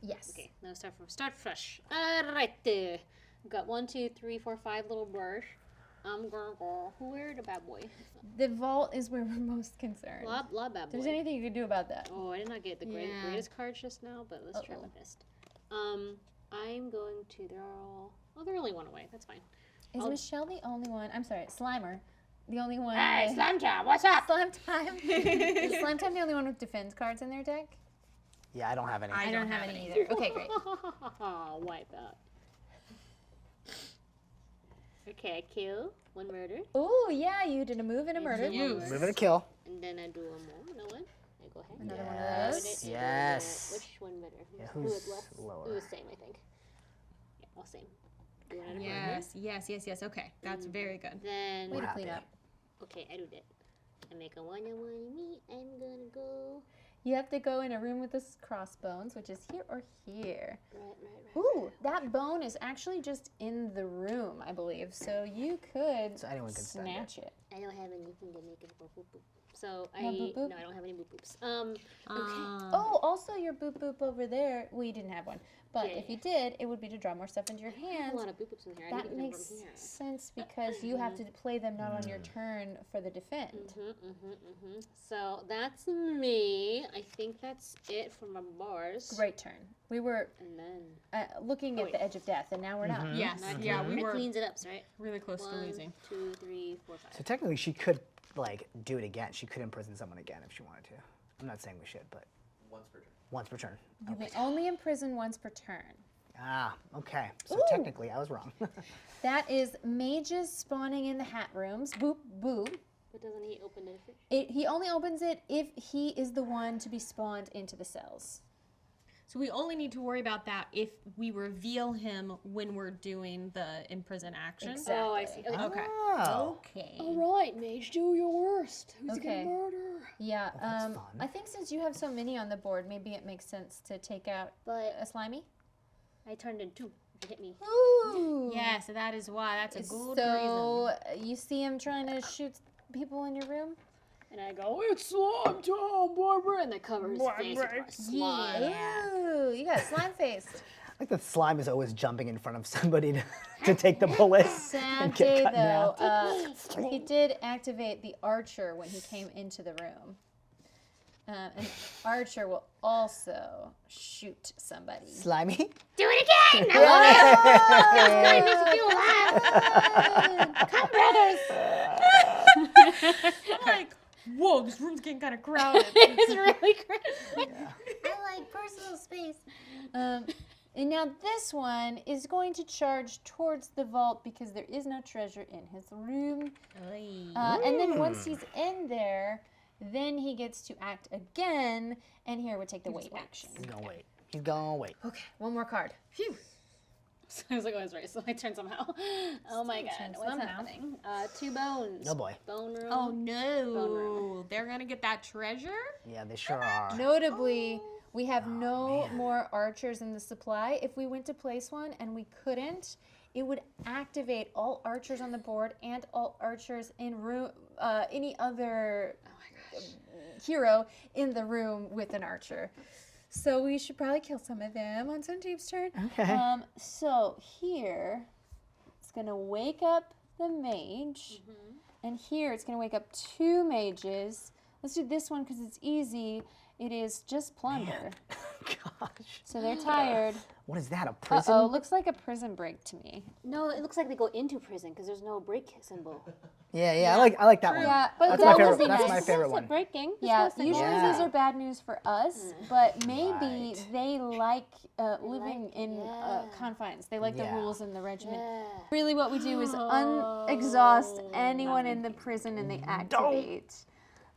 Yes. Okay, now start fresh. Alright there. Got 1, 2, 3, 4, 5 little brush. I'm gonna go. Where the bad boy? The vault is where we're most concerned. Lot bad If there's boy. anything you could do about that. Oh, I did not get the Yeah. greatest cards just now, but let's try my best. I'm going to. They're only 1 away. That's fine. Is Michelle the only one? I'm sorry, Slimer. The only one. Hey, with- Slime Time, what's up? Slime Time. Is Slime Time the only one with defense cards in their deck? Yeah, I don't have any. I don't have any either. Okay, great. Wipe out. Okay, I kill 1 murder, Oh yeah, you did a move and a murder. You. Move it a kill. and then I do 1 more. No one. I go ahead. Another one of Yes, those. yes. Which one better? Yeah, Who who's was less? lower? It was same, I think. Yeah, all same. Do another murder. Yes. Okay, that's very good. Then Way to happy. clean up. okay, I do that. I make a 1-on-1 me. I'm gonna go You have to go in a room with this crossbones, which is here or here. right. Ooh, that bone is actually just in the room, I believe. So you could So anyone can send it. snatch it. I don't have anything to make it boop boop boop. So I No boop boop? no, I don't have any boop boops. Oh, also your boop boop over there. Well, you didn't have one, but Yeah. if you did, it would be to draw more stuff into your I have hand. a lot of boop boops in here. I need to That get them makes from here. sense because you have to play them not on your turn for the defend. So that's me. I think that's it for my bars. Great turn. We were And then looking at wait. the edge of death, and now we're not. Yes, that we were cleans it up, right? really close to 1, losing. 2, 3, 4, 5. So technically, she could like do it again. She could imprison someone again if she wanted to. I'm not saying we should, but Once per turn. once per turn. You may only imprison once per turn. Ah, okay. So Ooh. technically, I was wrong. That is mages spawning in the hat rooms. Boop, boop. But doesn't he open the fridge? He only opens it if he is the one to be spawned into the cells. So we only need to worry about that if we reveal him when we're doing the imprison action. Exactly. Oh, I see. Okay. Okay. Oh. Okay. All right, mage, do your worst. Who's Okay. gonna murder? Yeah. that's fun. I think since you have so many on the board, maybe it makes sense to take out But a slimy. I turned in 2. You hit me. Ooh. Yeah, so that is why. That's a good reason. So you see him trying to shoot people in your room? And I go, it's slime time, Barbara. And they cover his face with slime. Ooh, you got slime faced. Like the slime is always jumping in front of somebody to take the bullet. Sad and get day cut in though. half. He did activate the archer when he came into the room. And archer will also shoot somebody. Slimy. Do it again! I love it! Come, brothers! I'm like, whoa, this room's getting kind of crowded. It's really crazy. I like personal space. And now this one is going to charge towards the vault because there is no treasure in his room. And then once he's in there, then he gets to act again. And here we take the wait action. He's gonna wait. He's gonna wait. Okay, one more card. Phew. So I was like, oh, I was right. So I turned somehow. Oh my god, turn what's somehow. happening? 2 bones. Oh boy. Bone room. Oh Bone no, room. they're gonna get that treasure? Yeah, they sure are. Notably, We have no more archers in the supply. If we went to place one and we couldn't, it would activate all archers on the board and all archers in room, any other hero in the room with an archer. So we should probably kill some of them on Sandeep's turn. Okay. So here, it's gonna wake up the mage, and here it's gonna wake up 2 mages. Let's do this one because it's easy. It is just plunder. Gosh. So they're tired. What is that, a prison? Uh-oh, looks like a prison break to me. No, it looks like they go into prison because there's no break symbol. Yeah, I like that one. Yeah, but That's that my would favorite. be That's nice. my favorite It's one. a breaking. Yeah, It's supposed to usually go- Yeah. these are bad news for us, but maybe Right. they like living in yeah. confines. They like the Yeah. rules in the regiment. Yeah. Really what we do is unexhaust anyone in the prison and they activate.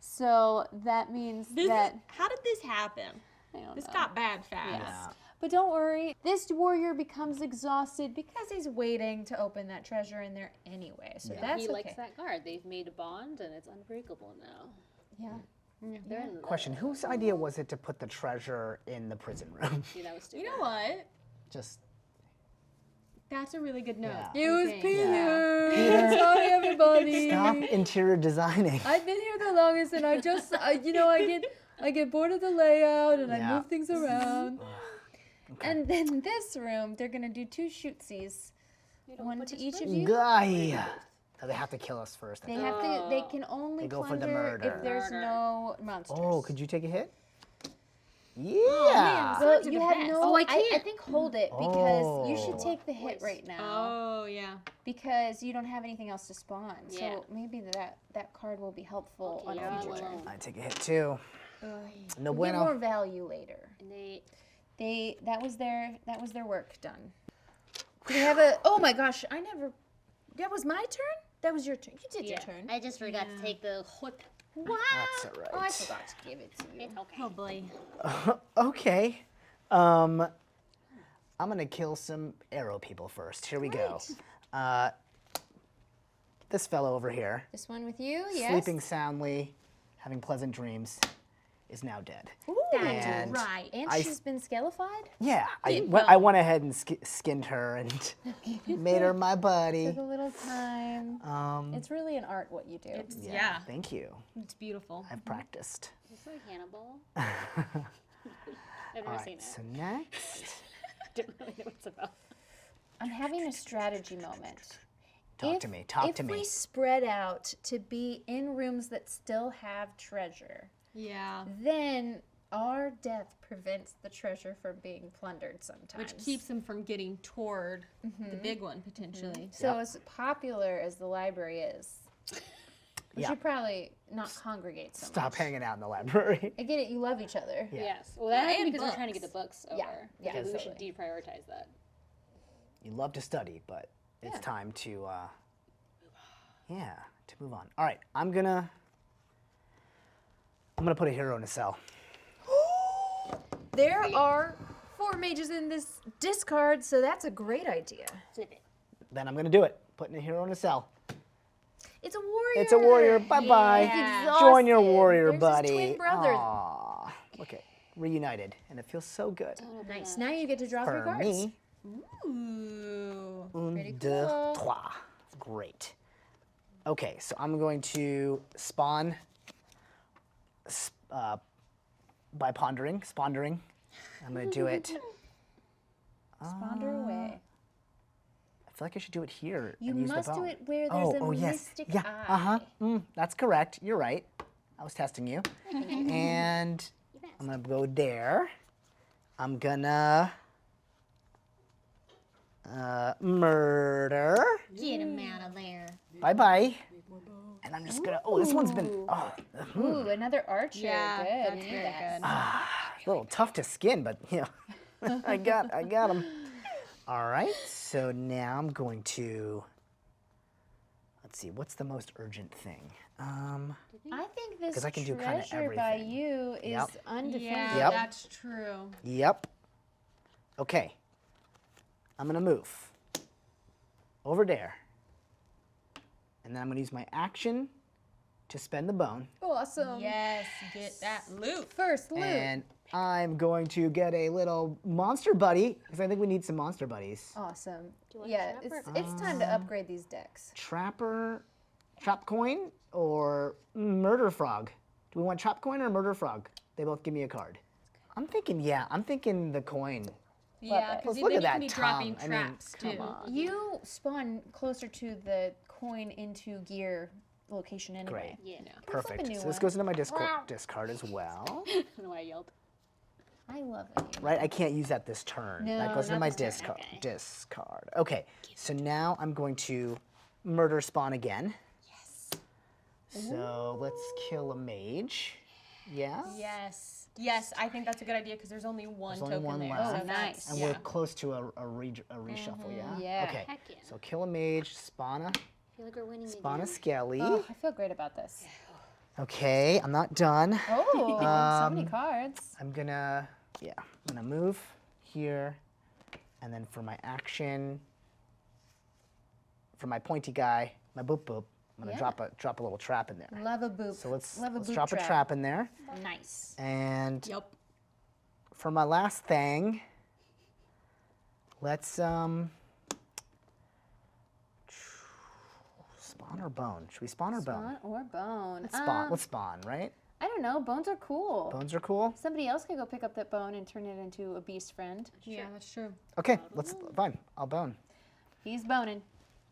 So that means that... How did this happen? I don't This know. got bad fast. Yeah. But don't worry, this warrior becomes exhausted because he's waiting to open that treasure in there anyway. So that's He okay. likes that card. They've made a bond and it's unbreakable now. Yeah. They're in Question, whose idea was it to put the treasure in the prison room? See, that was stupid. You know what? Just, That's a really good note. Yeah. It was Okay. Peter. Peter. Sorry, everybody. stop interior designing. I've been here the longest, and I just, I get bored of the layout, and I Yeah. move things around. Okay. And then this room, they're gonna do 2 shootsies, You don't one put to this each of first. you. Guy. So they have to kill us first. I They think. have to. They can only They go for the plunder murder. if there's Murder. no monsters. Oh, could you take a hit? man, Yeah. Well, to you the have best. no. Oh, I I can't. think hold it because you Oh. should take the hit right now Oh, yeah. because you don't have anything else to spawn. Yeah. So maybe that card will be helpful on Okay, a you're future turn. alone. I take a hit too. No You'll get more bueno. value later. And they That was their work done. Do we have a? Oh my gosh! That was my turn. That was your turn. You did your turn. I just forgot to take the whip. What? That's all Oh, I right. forgot to give it to you. It's okay. Oh, boy. Okay. I'm gonna kill some arrow people first. Here we go. This fellow over here, This one with you, yes. sleeping soundly, having pleasant dreams, is now dead. Ooh. That's And right. And I- she's been scalified. Yeah, Didn't I know. went ahead and skinned her and made her my buddy. Took a little time. It's really an art what you do. Yeah. Thank you. It's beautiful. I've practiced. It's like Hannibal. I've never All seen right, it. so next, Don't really know what it's about. I'm having a strategy moment. talk to me. Talk to If me. we spread out to be in rooms that still have treasure, Yeah. then our death prevents the treasure from being plundered sometimes. Which keeps them from getting toward the big one, potentially. So as popular as the library is, we Yeah. should probably not congregate so Stop much. hanging out in the library. I get it. You love each other. Yeah. Yes. Well, that happened and because we're trying to get the books over. Yeah, yeah, Maybe we should totally. deprioritize that. You love to study, but it's Yeah. time to, to move on. All right, I'm gonna put a hero in a cell. There are 4 mages in this discard, so that's a great idea. Snip it. Then I'm gonna do it. Putting a hero in a cell. It's a warrior. It's a warrior. Bye bye. Yeah. Join your Exhausted. warrior There's buddy. His twin brother. Aw, look at reunited, and it feels so good. Nice. Now you get to draw 3 For cards. me, Ooh. un, Pretty deux, cool. trois. Great. Okay, so I'm going to spawn by spondering. I'm going to do it. Ponder away. I feel like I should do it here. You and use must the do bone. it where there's a yes. mystic Yeah. eye. That's correct. You're right. I was testing you. And I'm gonna go there. I'm gonna murder. Get him out of there. Bye bye. And I'm just gonna. Oh, this one's been Ooh, another archer. Yeah, Good. that's we need very that. good. a little tough to skin, but you know, I got them. All right. So now I'm going to. Let's see. What's the most urgent thing? I think this 'Cause I can do kinda treasure by everything. you is Yep. undefended. Yeah, Yep. that's true. Yep. Okay. I'm gonna move over there. And then I'm gonna use my action to spend the bone. Awesome. Yes, get that loot. First loot. And I'm going to get a little monster buddy, because I think we need some monster buddies. Awesome. you want Yeah, a trap it's time to upgrade these decks. Trap coin, or murder frog? Do we want trap coin or murder frog? They both give me a card. I'm thinking the coin. Yeah, Plus, because look then at you can that be tongue. dropping I mean, traps come too. on. You spawn closer to the coin into gear location anyway. Great. Yeah. Perfect. a new So this one. goes into my discard as well. I don't know why I yelled. I love it. Right? I can't use that this turn. No, that goes into not my this turn, discard. Okay. So now I'm going to murder spawn again. Yes. So let's kill a mage. Yeah. Yes. Yes, I think that's a good idea because there's only one There's only token one there. left. So Oh, that's- nice. And yeah. we're close to a reshuffle, yeah? Yeah. Okay. Heck yeah. So kill a mage, spawn I feel like we're winning a again. skelly. Oh, I feel great about this. Okay, I'm not done. Oh, so many cards. I'm gonna move here, and then for my action, for my pointy guy, my boop boop, I'm gonna drop a little trap in there. Love a boop. So let's Love a boop drop a trap in there, Nice. and Yep. for my last thing, let's spawn or bone. Should we spawn or bone? Spawn or bone? Let's spawn. Let's spawn, right? I don't know. Bones are cool. Bones are cool. Somebody else could go pick up that bone and turn it into a beast friend. Yeah, that's true. Okay, fine. I'll bone. He's boning.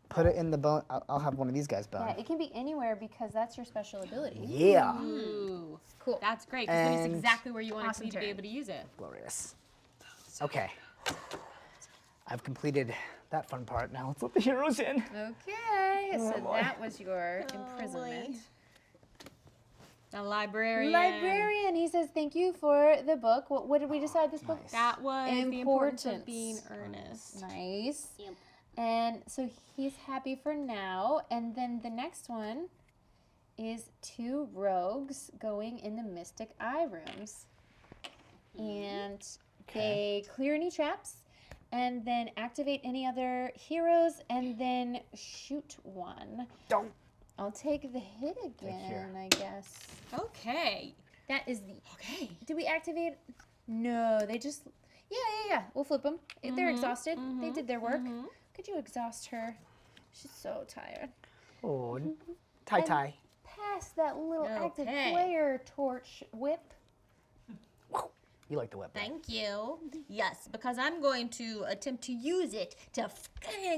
Put it in the bone. I'll have one of these guys bone. Yeah, it can be anywhere because that's your special ability. Yeah. Ooh, Cool. that's great because then it's And- exactly where you want Awesome it to be turn. able to use it. Glorious. Okay. I've completed that fun part. Now let's let the heroes in. Okay, so boy. that was your imprisonment. A librarian. Librarian, he says, thank you for the book. What did we decide this book? Nice. That was the importance of Importance. being earnest. Nice. Yep. And so he's happy for now. And then the next one is 2 rogues going in the Mystic Eye rooms. And they clear any traps and then activate any other heroes and then shoot one. Don't. I'll take the hit again, here. I guess. Okay. That is the. Okay. Did we activate? No, they just. Yeah. We'll flip them. They're exhausted. They did their work. Could you exhaust her? She's so tired. Oh, tie. Pass that little active Okay. player torch whip. You like the whip. right? Thank you. Yes, because I'm going to attempt to use it to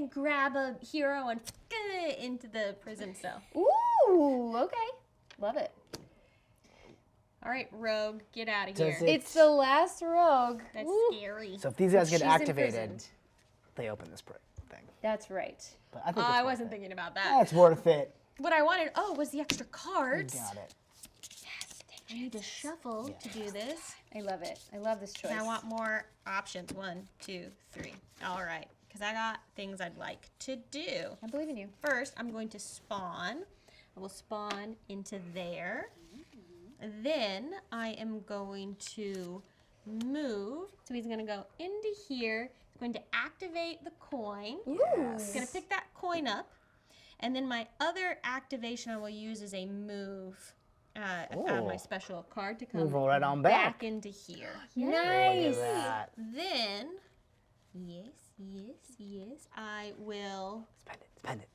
grab a hero and into the prison cell. Ooh, okay. Love it. All right, Rogue, get out of Does here. it- It's the last rogue. That's Ooh. scary. So if these guys get She's activated, imprisoned. they open this thing. That's right. But I think I it's wasn't worth it. thinking about that. That's worth it. What I wanted, was the extra You cards. got it. I need to shuffle to do this. I love it. I love this choice. And I want more options. 1, 2, 3. All right, because I got things I'd like to do. I believe in you. First, I'm going to spawn. I will spawn into there. Then I am going to move. So he's going to go into here. He's going to activate the coin. He's going to pick that coin up. And then my other activation I will use is a move. I found my Oh. special card to come Move right on back. into here. Nice. Look at that. Then, yes, I will. Spend it.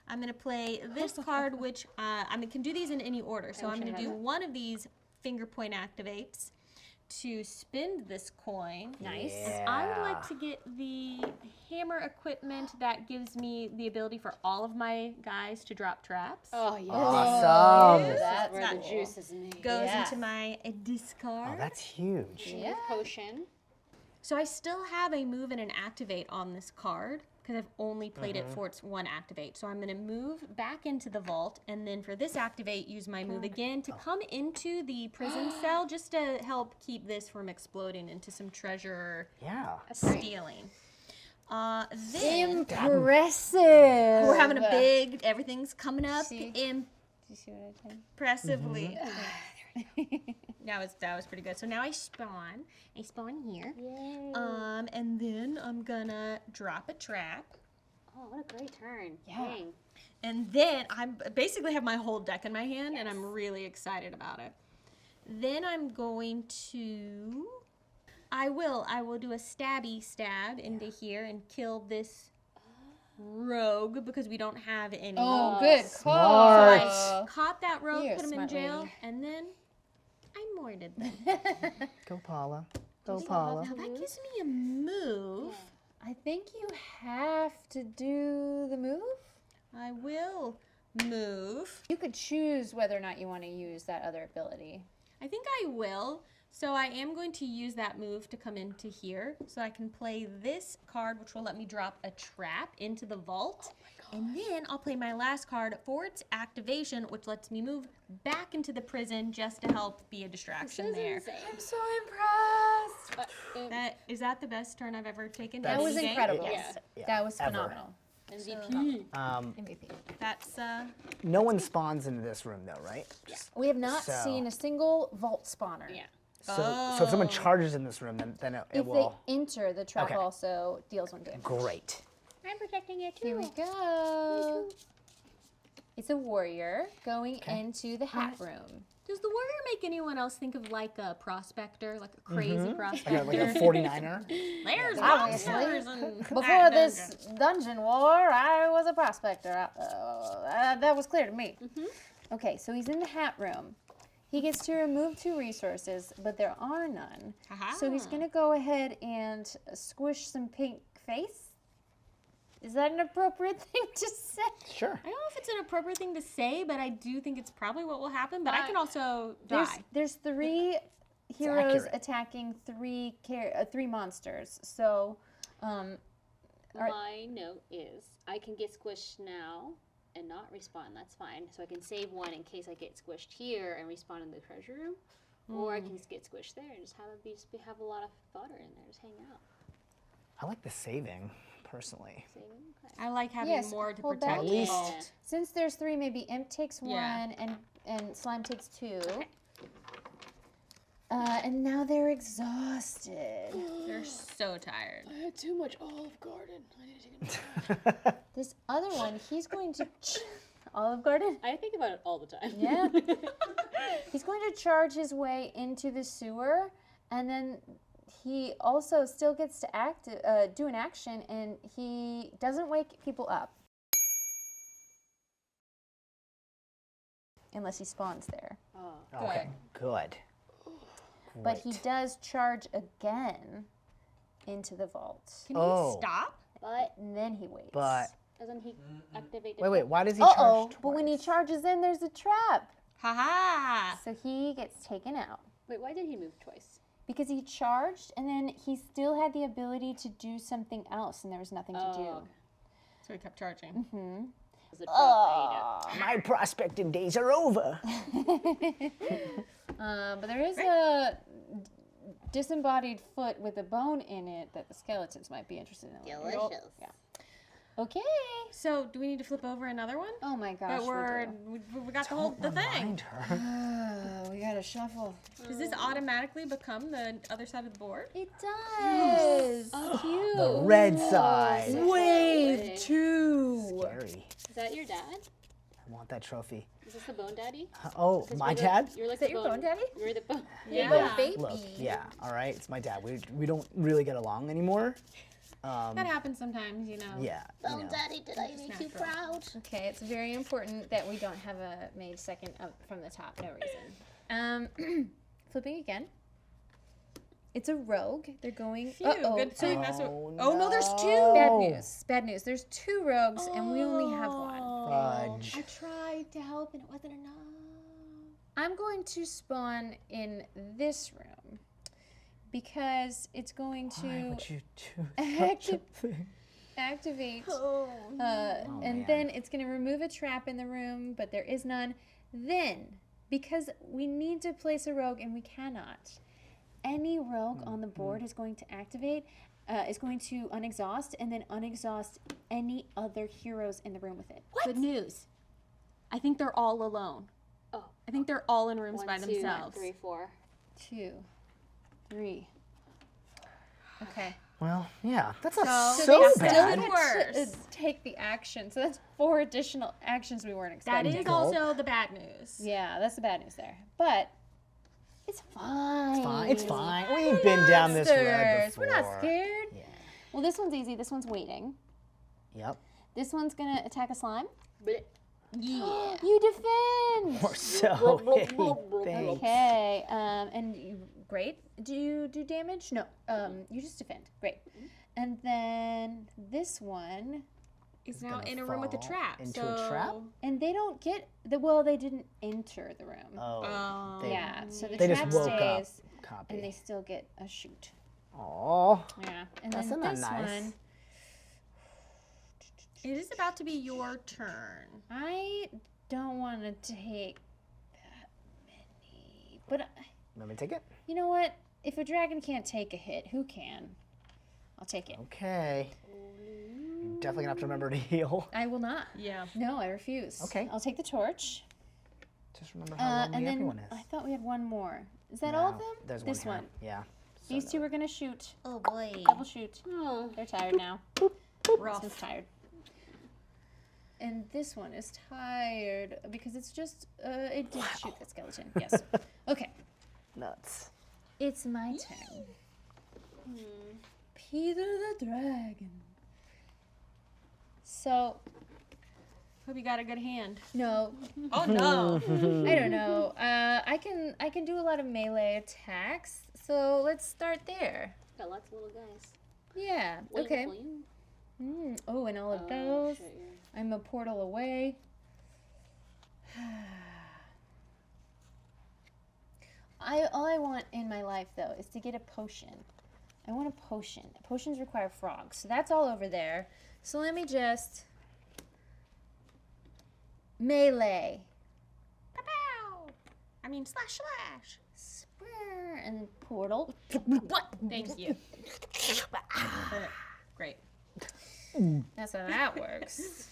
I'm going to play this card, which I can do these in any order. So I'm going to do one of these finger point activates to spend this coin. Nice. Yeah. I would like to get the hammer equipment that gives me the ability for all of my guys to drop traps. Oh, yes. Awesome. This That's is where the cool. juice is made. Goes Yeah. into my discard. Oh, that's huge. Yeah. Potion. So I still have a move and an activate on this card because I've only played it for its one activate. So I'm going to move back into the vault and then for this activate, use my move again to come into the prison cell just to help keep this from exploding into some treasure Yeah. stealing. Then Impressive. we're having a big, everything's coming up See? Mm-hmm. Do you see what I did? impressively. That was pretty good. So now I spawn. I spawn here. Yay. And then I'm gonna drop a trap. Oh, what a great turn. Yeah. Dang. And then I basically have my whole deck in my hand, and I'm really excited about it. Then I'm going to. I will do a stabby stab into here and kill this rogue because we don't have any. Oh, good Smart. call. Caught that rogue, You're a put him in smart jail, lady. and then I mortared them. Go, Paula. Go, Paula. Now that gives me a move. I think you have to do the move. I will move. You could choose whether or not you want to use that other ability. I think I will. So I am going to use that move to come into here. So I can play this card, which will let me drop a trap into the vault. And then I'll play my last card for its activation, which lets me move back into the prison just to help be a distraction there. I'm so impressed. Is that the best turn I've ever taken? That in was any game? incredible. Yes. Yeah, That was ever. phenomenal. MVP. MVP. That's No one spawns into this room though, right? Just- We have not So- seen a single vault spawner. Yeah. So if someone charges in this room, then it If will. they enter, the trap Okay. also deals 1 damage. Great. I'm protecting you too. Here we go. It's a warrior going into the hat room. Does the warrior make anyone else think of like a prospector, like a crazy prospector? Like a 49er. There's Obviously. monsters and Before that this dungeon. dungeon war, I was a prospector. That was clear to me. Okay, so he's in the hat room. He gets to remove 2 resources, but there are none. So he's going to go ahead and squish some pink face. Is that an appropriate thing to say? Sure. I don't know if it's an appropriate thing to say, but I do think it's probably what will happen. But I can also die. There's 3 heroes accurate. attacking 3 monsters. So, My note is I can get squished now and not respawn. That's fine. So I can save 1 in case I get squished here and respawn in the treasure room, or I can just get squished there and just have a lot of fodder in there, just hang out. I like the saving, personally. Saving. Okay. I like having Yes, more to hold protect back. the least- vault. since there's 3, maybe Imp takes 1 Yeah. and Slime takes 2. And now they're exhausted. They're so tired. I had too much Olive Garden. I need to take a This other one, he's going to Olive Garden. I think about it all the time. Yeah. He's going to charge his way into the sewer, and then he also still gets to do an action, and he doesn't wake people up unless he spawns there. Oh. Okay. Good. But he does charge again into the vault, Can Oh. we stop? But and then he waits. But doesn't he activate the wait. Why does he Uh-oh, charge but when he twice? charges in, there's a trap. Haha. So he gets taken out. Wait, why did he move twice? Because he charged, and then he still had the ability to do something else, and there was nothing to Oh, do. okay. So he kept charging. Was it drop My prospecting days are over. But there is a disembodied foot with a bone in it that the skeletons might be interested in. Ada? Delicious. Yeah. Okay. So do we need to flip over another one? Oh my gosh. But we got the thing. Remind her. We gotta shuffle. Does this automatically become the other side of the board? It does. Oh, cute. The red side. Wave 2. Scary. Is that your dad? I want that trophy. Is this the bone daddy? Oh, 'Cause my you're dad? You're like that the your bone daddy? You're the bone. Yeah. Baby. Look, yeah, all right, it's my dad. We don't really get along anymore. That happens sometimes, you know. Yeah. you know. daddy, did I make you proud? Okay, it's very important that we don't have a made second up from the top. No reason. Flipping again. It's a rogue. They're going. Phew, Uh-oh. good. So that's what, Oh, oh no, there's two. Bad news. Bad news. There's 2 rogues, and we only have 1. Fudge. I tried to help and it wasn't enough. I'm going to spawn in this room because it's going Why to would you do such a thing? activate, Oh. and man. then it's going to remove a trap in the room, but there is none. Then, because we need to place a rogue and we cannot, any rogue on the board is going to activate, is going to unexhaust, and then unexhaust any other heroes in the room with it. Good news. I think they're all alone. Oh. I think they're all in rooms 1, by 2, themselves. 3, 4. 2, 3. Okay. Well, yeah, that's So not they so still bad. get Worse. to take the action. So that's 4 additional actions we weren't That expecting. is also the bad news. Yeah, that's the bad news there. But It's fine. It's fine. It's fine. We've been down this road Monsters. before. We're not scared. Yeah. Well, this one's easy. This one's waiting. Yep. This one's gonna attack a slime. Yeah. You defend. We're so hitting. Thanks. Okay. And you, great. Do you do damage? No. You just defend. Great. And then this one, He's now gonna in a room with a fall trap. into so... a trap? and they don't get the. Well, they didn't enter the room. Oh. They, Yeah. So the They trap just woke up. stays, Copy. And they still get a shoot. Aw. Yeah. And That's then not this nice. one, It is about to be your turn. I don't want to take that many. But Let me take it. you know what? If a dragon can't take a hit, who can? I'll take it. Okay. You're definitely gonna have to remember to heal. I will not. Yeah. No, I refuse. Okay. I'll take the torch. Just remember how lonely And then everyone is. I thought we had one more. Is that all of No, them? There's this one. one. Here. Yeah. These two are gonna shoot. Oh boy. Double shoot. Oh. They're tired now. This Rough. one's tired. And this one is tired because it's just it did shoot that skeleton. Yes. Okay. Nuts. It's my turn. Peter the dragon. So Hope you got a good hand. no, Oh no. I don't know. I can do a lot of melee attacks. So let's start there. Got lots of little guys. Yeah. Waiting Okay. for you. Oh, and all of Oh, those. shit, yeah. I'm a portal away. All I want in my life though is to get a potion. I want a potion. Potions require frogs, so that's all over there. So let me just melee. Pow. I mean slash. Spur, and portal. Thank you. Great. That's how that works.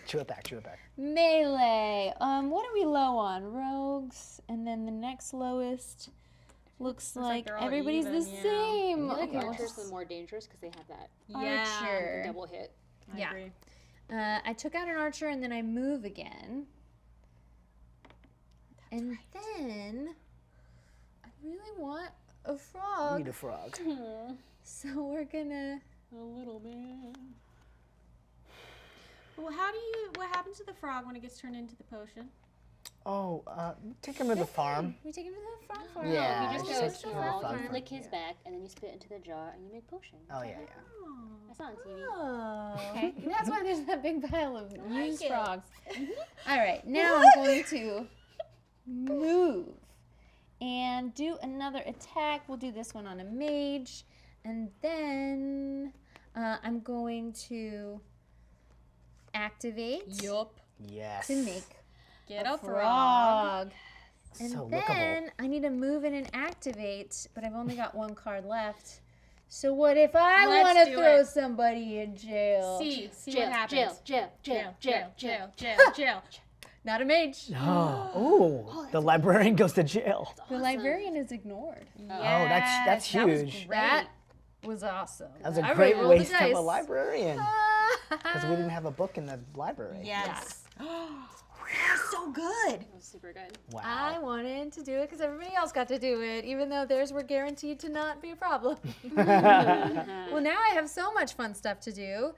Chew it back. Chew it back. Melee. What are we low on? Rogues, and then the next lowest looks like like they're all everybody's even, the yeah. same. I feel like Okay, archers let's- are more dangerous because they have that Archer. double hit. I Yeah. agree. I took out an archer and then I move again. And then I really want a We frog. need a frog. So we're gonna. A little man. Well, what happens to the frog when it gets turned into the potion? Oh, take him to the farm. We take him to the frog farm. Yeah, You just just go take him to the small, farm. you lick his Yeah. back, and then you spit into the jar, and you make potion. Oh yeah, yeah. That's not on TV. Oh. Okay. That's why there's that big pile of used it. frogs. All right. Now I'm going to move and do another attack. We'll do this one on a mage, and then I'm going to activate Yup. Yes. to make Get a a frog. frog. And So then lookable. I need to move in and activate, but I've only got one card left. So what if I Let's want to do throw it. somebody in jail? See Jail, what happens. Jail. Not a mage. Oh, the librarian goes to jail. The librarian is ignored. that's Yes, that was huge. great. That was awesome. That was a I great rolled the waste of a dice. librarian. Because we didn't have a book in the library. Yes. That was so good. That was super good. Wow. I wanted to do it because everybody else got to do it, even though theirs were guaranteed to not be a problem. Well, now I have so much fun stuff to do.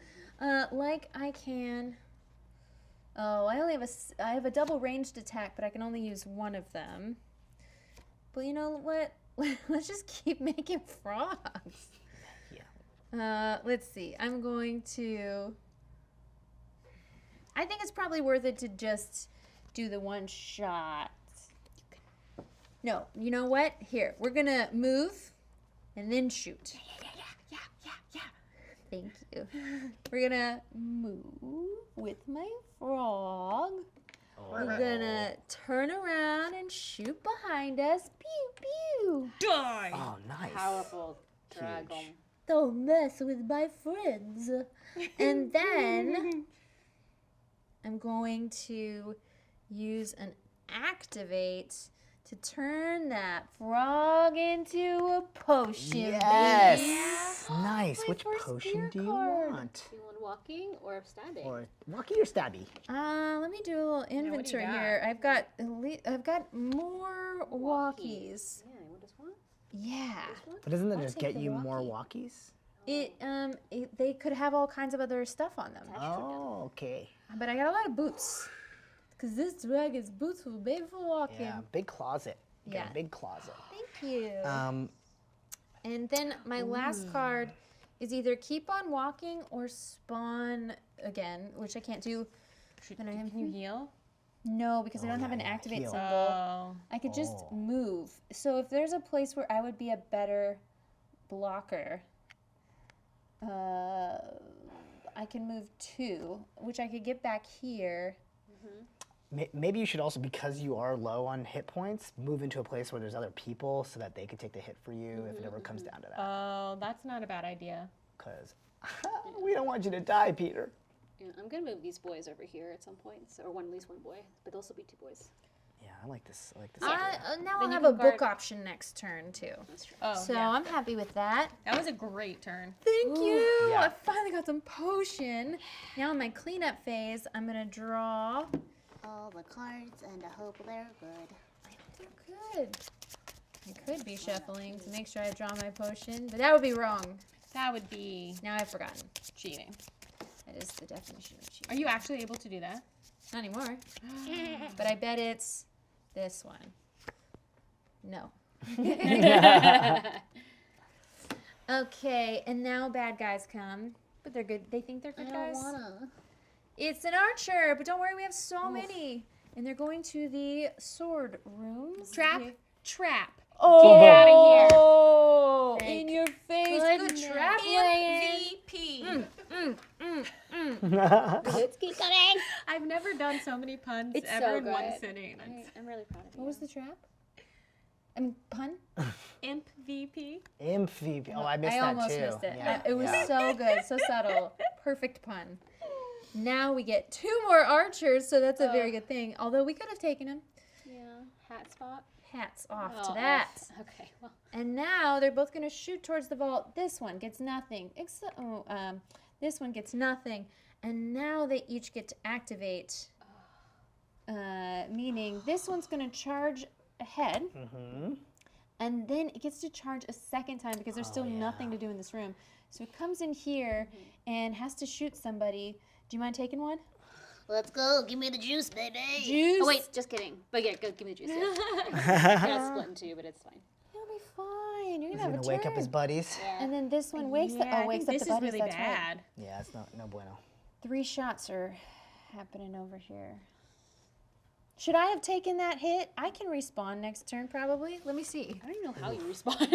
Like I can. Oh, I have a double ranged attack, but I can only use one of them. But you know what? Let's just keep making frogs. Yeah. Let's see. I'm going to. I think it's probably worth it to just do the one shot. No, you know what? Here, we're gonna move and then shoot. Yeah. Thank you. We're gonna move with my frog. We're gonna turn around and shoot behind us. Pew pew. Die. Oh, nice. Powerful dragon. Don't mess with my friends. And then I'm going to use an activate to turn that frog into a potion. Yes. baby. Nice. My Which first potion gear do you card. want? Do you want walking or stabbing? Or walkie or stabby? Let me do a little inventory got? here. I've got more walkies. Yeah, what does one? Yeah. This one? But doesn't that I'll just take get the you more walkie. walkies? They could have all kinds of other stuff on them. Oh, okay. But I got a lot of boots. Because this dragon's boots will be for walking. Yeah, big closet. You got Yeah. a big closet. Thank you. And then my last card is either keep on walking or spawn again, which I can't do. Can you heal? No, because I don't have an yeah, activate heal. symbol. Oh. I could just move. So if there's a place where I would be a better blocker, I can move 2, which I could get back here. Maybe you should also, because you are low on hit points, move into a place where there's other people so that they can take the hit for you if it ever comes down to that. Oh, that's not a bad idea. Because we don't want you to die, Peter. Yeah, I'm gonna move these boys over here at some point, or at least one boy, but there'll still be 2 boys. Yeah, I like this. I like this. Now Then I'll you have can a book guard- option next turn too. That's true. Oh, So yeah. I'm happy with that. That was a great turn. Thank you. Yeah. I finally got some potion. Now in my cleanup phase, I'm gonna draw. All the cards and I hope they're good. They're good. I could be shuffling to make sure I draw my potion, but that would be wrong. That would be Now I've forgotten. cheating. That is the definition of cheating. Are you actually able to do that? Not anymore. But I bet it's this one. No. Okay, and now bad guys come. But they're good. They think they're good guys. It's an archer, but don't worry, we have so many. And they're going to the sword rooms. Trap? Yeah. Trap. Oh, Get outta Oh, Thank in your face. goodness. Good trap laying. MVP. Let's keep coming. I've never done so many puns It's ever so in one good. sitting. I'm really proud of you. What was the trap? I mean, pun? Imp VP. MVP. Oh, I missed I that almost too. missed it. Yeah, It was yeah. so good, so subtle. Perfect pun. Now we get 2 more archers, so that's a very good thing. Although we could have taken him. Yeah, hat spot. Hats off Oh, to that. Okay, well. And now they're both going to shoot towards the vault. This one gets nothing. This one gets nothing. And now they each get to activate. Meaning this one's going to charge ahead. And then it gets to charge a second time because there's still nothing to do in this room. So it comes in here and has to shoot somebody. Do you mind taking one? Let's go. Give me the juice, baby. Juice. Oh, wait, just kidding. But yeah, go give me the juice. Yeah. I got split in 2, but it's fine. You'll be fine. You're He's gonna have gonna a wake up his turn. buddies. Yeah. And then this one wakes Yeah, I wakes think up this the is buddies. really That's right. bad. Yeah, it's no bueno. 3 shots are happening over here. Should I have taken that hit? I can respawn next turn probably. Let me see. I don't even know how you respond.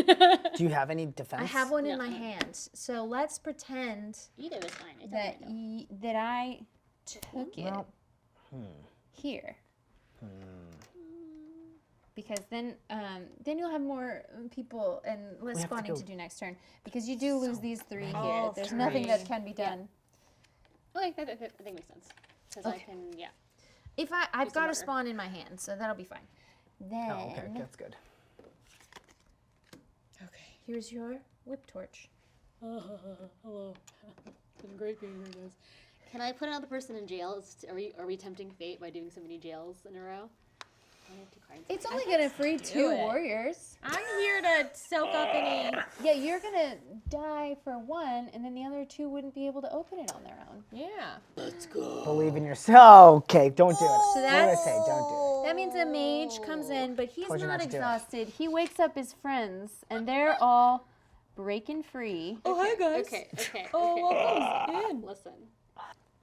Do you have any defense? I have one in No. my hand. So let's pretend Either is fine. It that doesn't matter. that I took it Well, here. Because then you'll have more people and less have to spawning go- to do next turn. Because you do lose these 3 here. Oh, There's nothing that 3. can be done. Okay, that I think makes sense. Because I can, yeah. If I've some got a order. spawn in my hand, so that'll be fine. Then oh, okay, that's good. Okay. here's your whip torch. Hello. It's been great being here, guys. Can I put another person in jail? Are we tempting fate by doing so many jails in a row? I have 2 cards. It's only gonna free 2 it. warriors. I'm here to soak up any. Yeah, you're gonna die for 1, and then the other 2 wouldn't be able to open it on their own. Yeah. Believe in yourself. Okay, don't do it. So What did I that's- say? Don't do it. That means a mage comes in, but he's Told you not not to do it. exhausted. He wakes up his friends, and they're all breaking free. Oh, hi guys. Okay. Oh, welcome in. Listen.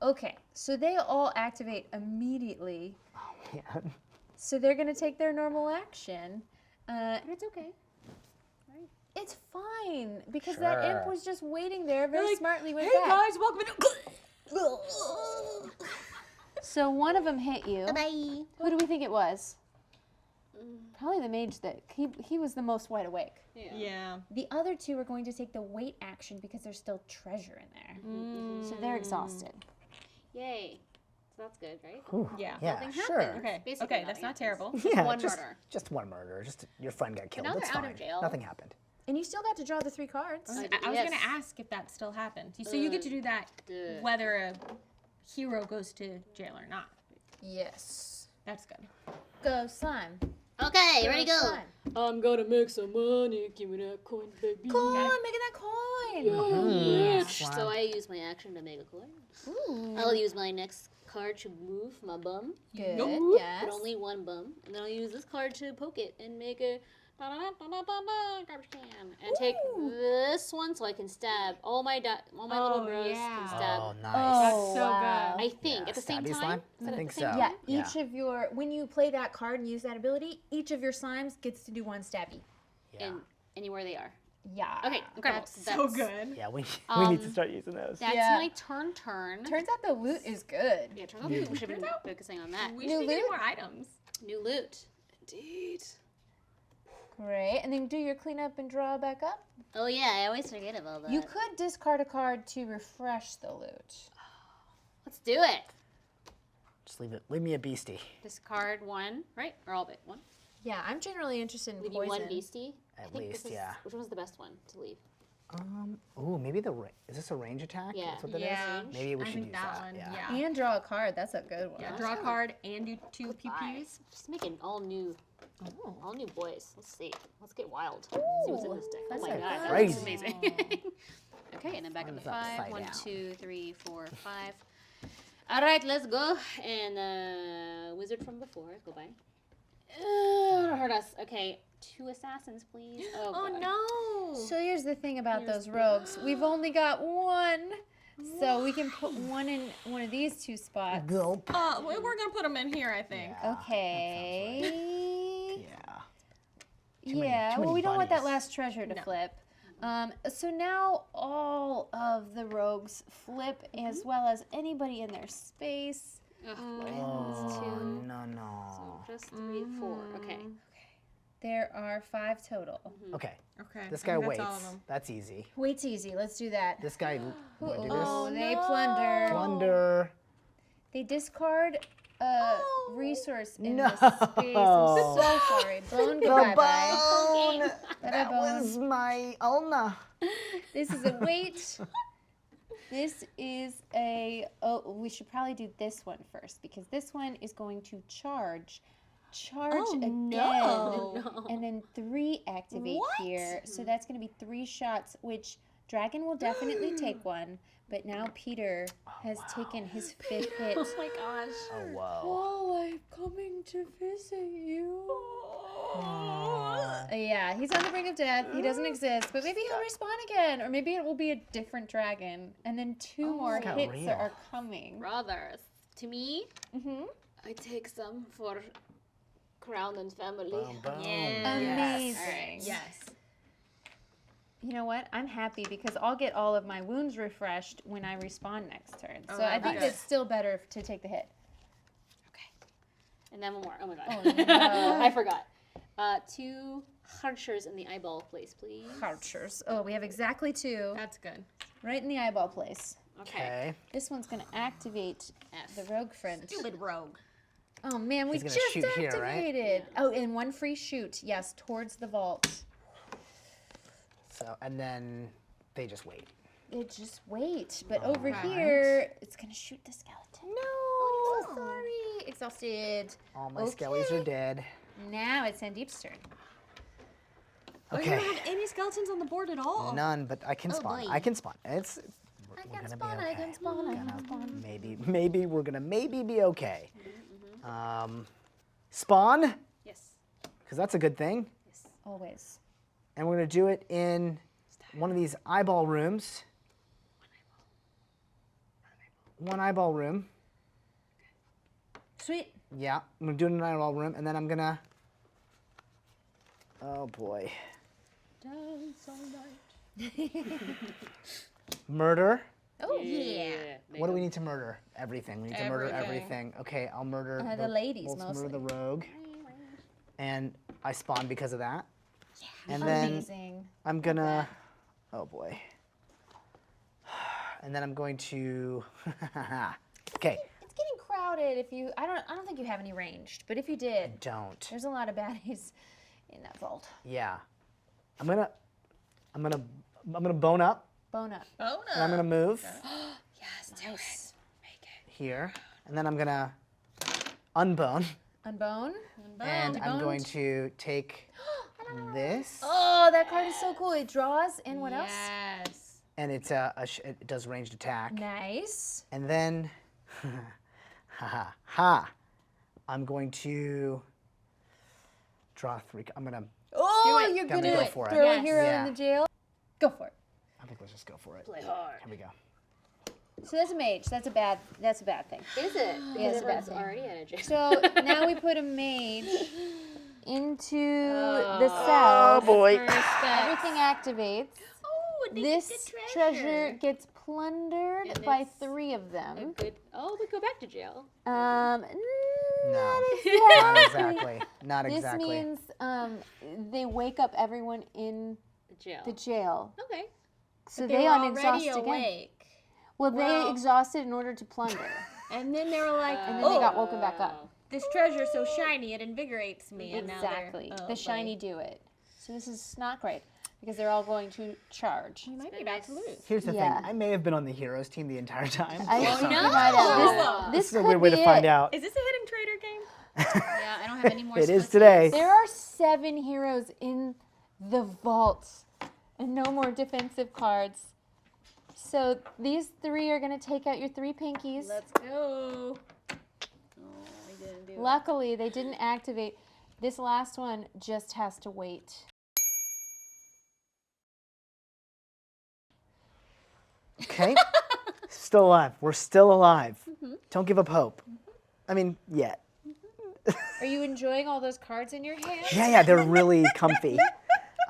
Okay, so they all activate immediately. Man. So they're gonna take their normal action. But it's okay. It's fine because that imp Sure. was just waiting there, very like, smartly went Hey back. guys, welcome in. So one of them hit you. Bye. Who do we think it was? Probably the mage that he was the most wide awake. Yeah. Yeah. The other 2 are going to take the wait action because there's still treasure in there. So they're exhausted. Yay. So that's good, right? Ooh, Yeah. Yeah, Nothing sure. happened. Okay. Basically Okay, that's nothing not happens. terrible. Yeah, one just, murder. Just one murder. Just your friend got killed. now It's they're out fine. of jail. Nothing happened. And you still got to draw the 3 cards. I was Yes. gonna ask if that still happened. So you get to do that whether a hero goes to jail or not. Yes. That's good. Go slime. Okay, ready to go. Slime. I'm gonna make some money. Give me that coin, baby. Coin, making that coin. Rich. So I use my action to make a coin. Ooh. I'll use my next card to move my bum, Good. Nope. Yes. but only one bum, and then I'll use this card to poke it and make a garbage can, and take this one so I can stab all my little bros yeah. can stab. Oh, nice. Oh, so wow. I think at the same Stabby time. slime? Is it I at think the same so. time? Yeah, each of your, when you play that card and use that ability, each of your slimes gets to do 1 stabby. Yeah. And anywhere they are. Yeah. Okay, incredible. That's so good. Yeah, we need to start using those. That's Yeah. my turn. Turns out the loot is good. Yeah, turns out we should have been focusing on that. We New should be getting loot? more items. New loot. Indeed. Great. And then do your cleanup and draw back up. Oh yeah, I always forget about that. You could discard a card to refresh the loot. Let's do it. Just leave me a beastie. Discard 1, right? Or all of it. 1. Yeah, I'm generally interested in Leave you poison. 1 beastie. At I think least, this is, yeah. Which one's the best one to leave? Ooh, maybe is this a range attack? Yeah. That's what that is? Yeah. Maybe we I should think use that that. one. Yeah. Yeah. And draw a card. That's a good one. Yeah, draw a card and do 2 PPs. Just making all new boys. Let's see. Let's get wild. Let's see what's in this deck. Oh that's my so god, that's crazy. amazing. Okay, and then back up to Runs 5. upside 1, down. 2, 3, 4, 5. All right, let's go. And wizard from before, go by. Hurt us. Okay, 2 assassins, please. Oh, Oh God. no! So here's the thing about those rogues. We've only got 1. So we can put 1 in one of these 2 spots. Gulp. We're gonna put them in here, I think. Yeah, Okay. Yeah. Yeah, too well, many we don't want that bunnies. last treasure to No. flip. So now all of the rogues flip as well as anybody in their space. Ugh, Oh, no. so just 3, 4. Okay. There are 5 total. Okay, Okay. this I guy think waits. That's all of them. That's easy. Wait's easy. Let's do that. This guy, wanna do this? Oh, they plunder. Plunder. They discard a resource in No. this space. I'm so sorry. Bone goodbye. Bye. Bone. That Bone. was my ulna. This is a wait. This is a, oh, we should probably do this one first because this one is going to charge again. no. And then 3 activate here. So that's going to be 3 shots, which Dragon will definitely take one. But now Peter has taken his 5th hit. Oh my gosh. Oh, whoa. Oh, I'm coming to visit you. Yeah, he's on the brink of death. He doesn't exist, but maybe he'll respawn again, or maybe it will be a different dragon, and then 2 more got hits real. are coming. Brothers, to me, I take some for crown and family. Boom, boom. Amazing. Yes. You know what? I'm happy because I'll get all of my wounds refreshed when I respawn next turn. So I that'd think be it's still better to take the hit. Okay. And then one more. Oh my god. Oh, no. I forgot. 2 archers in the eyeball place, please. Archers. Oh, we have exactly 2 That's good. right in the eyeball place. Okay. Okay. This one's going to activate F. the rogue friend. Stupid rogue. Oh man, we He's gonna just shoot here, activated. right? Oh, and 1 free shoot. Yes, towards the vault. So, and then they just wait. Just wait. But over Right. here, it's gonna shoot the skeleton. No, Oh. I'm so sorry. Exhausted. All my skellies are dead. Now it's Sandeep's turn. Oh, you Okay. don't have any skeletons on the board at all. None, but I can spawn. boy. I can spawn. It's we're I gonna can be spawn. okay. I can spawn. I can spawn. Maybe we're gonna be okay. Spawn, Yes. because that's a good thing. Always. And we're gonna do it in one of these eyeball rooms. One eyeball room. Sweet. Yeah, I'm gonna do it in an eyeball room, and then I'm gonna. Oh boy. Murder. Oh Yeah. What do we need to murder? Everything. We need to murder everything. Okay, I'll murder The ladies let's mostly. murder the rogue. And I spawned because of that. Yeah. And then Amazing. I'm gonna. Oh boy. And then I'm going to. Okay. It's getting crowded. If you, I don't think you have any ranged, but if you did, Don't. there's a lot of baddies in that vault. Yeah. I'm gonna. I'm gonna bone up, Bone up. and I'm gonna move Yes, do Nice. here, and then I'm gonna unbone, Unbone. and I'm Deboned. going to take this, Oh, that card is so cool. It draws, and what else? Yes. and it does ranged attack, Nice. and then, I'm going to draw 3. I'm gonna. Oh, it. you're Gotta gonna go for it. throw a Yes. hero Yeah. in the jail. Go for it. I think let's just go for it. Play hard. Here we go. So that's a mage. That's a bad thing. Is it? Yeah, Because it's a bad everyone's thing. already in a jail. So now we put a mage into the Oh cell. boy. Everything activates. Oh, they This get the treasure gets plundered And by it's 3 of A them. good. Oh, we go back to jail. No, Not not exactly. exactly. Not This exactly. means they wake up everyone in The jail. the jail. Okay. So They they were unexhaust already again. awake. Well, Well- they exhausted in order to plunder. And then they were like, And then they got woken back up. this treasure's so shiny, it invigorates me. And now they're- Exactly. oh, The shiny do it. So this is not great because they're all going to charge. You might be about to lose. Here's the Yeah. thing. I may have been on the heroes team the entire time. I so think sorry. you might have. No! This This is a could weird way be to find it. out. Is this a hidden trader game? Yeah, I don't have any more. It is splitsy. today. There are 7 heroes in the vault and no more defensive cards. So these 3 are going to take out your 3 pinkies. Let's go. Oh, we didn't do it. Luckily, they didn't activate. This last one just has to wait. Okay. Still alive. We're still alive. Mm-hmm. Don't give up hope. I mean, yet. Are you enjoying all those cards in your hand? Yeah, they're really comfy.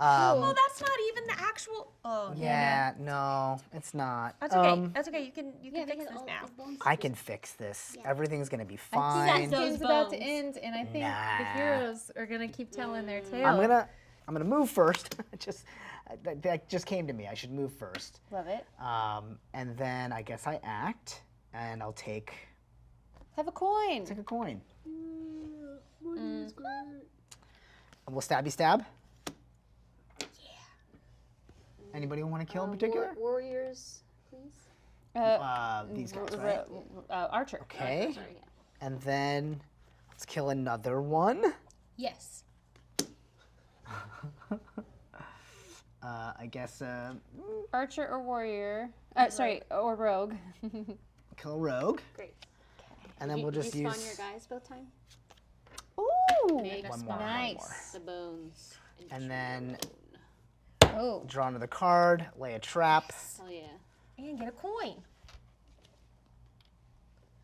Well, that's not even the actual. Oh, Yeah, no, it's not. That's okay. That's okay. You can fix this now. I can fix this. Everything's gonna be I think fine. this game's about to bones. end, and I think Nah. the heroes are gonna keep telling their tale. I'm gonna move first. That just came to me. I should move first. Love it. And then I guess I act, and I'll take Have a coin. a coin. And we'll stabby stab. Anybody want to kill in particular? Warriors, please. These guys, right? Archer. Okay. Sorry. Yeah. And then let's kill another one. Yes. I guess Archer or warrior. Sorry, or rogue. kill a rogue. Great. And then we'll just you use spawn your guys both time. Ooh. one more. Nice. The bones. And then Oh. draw another card, lay a trap. Oh yeah. And get a coin.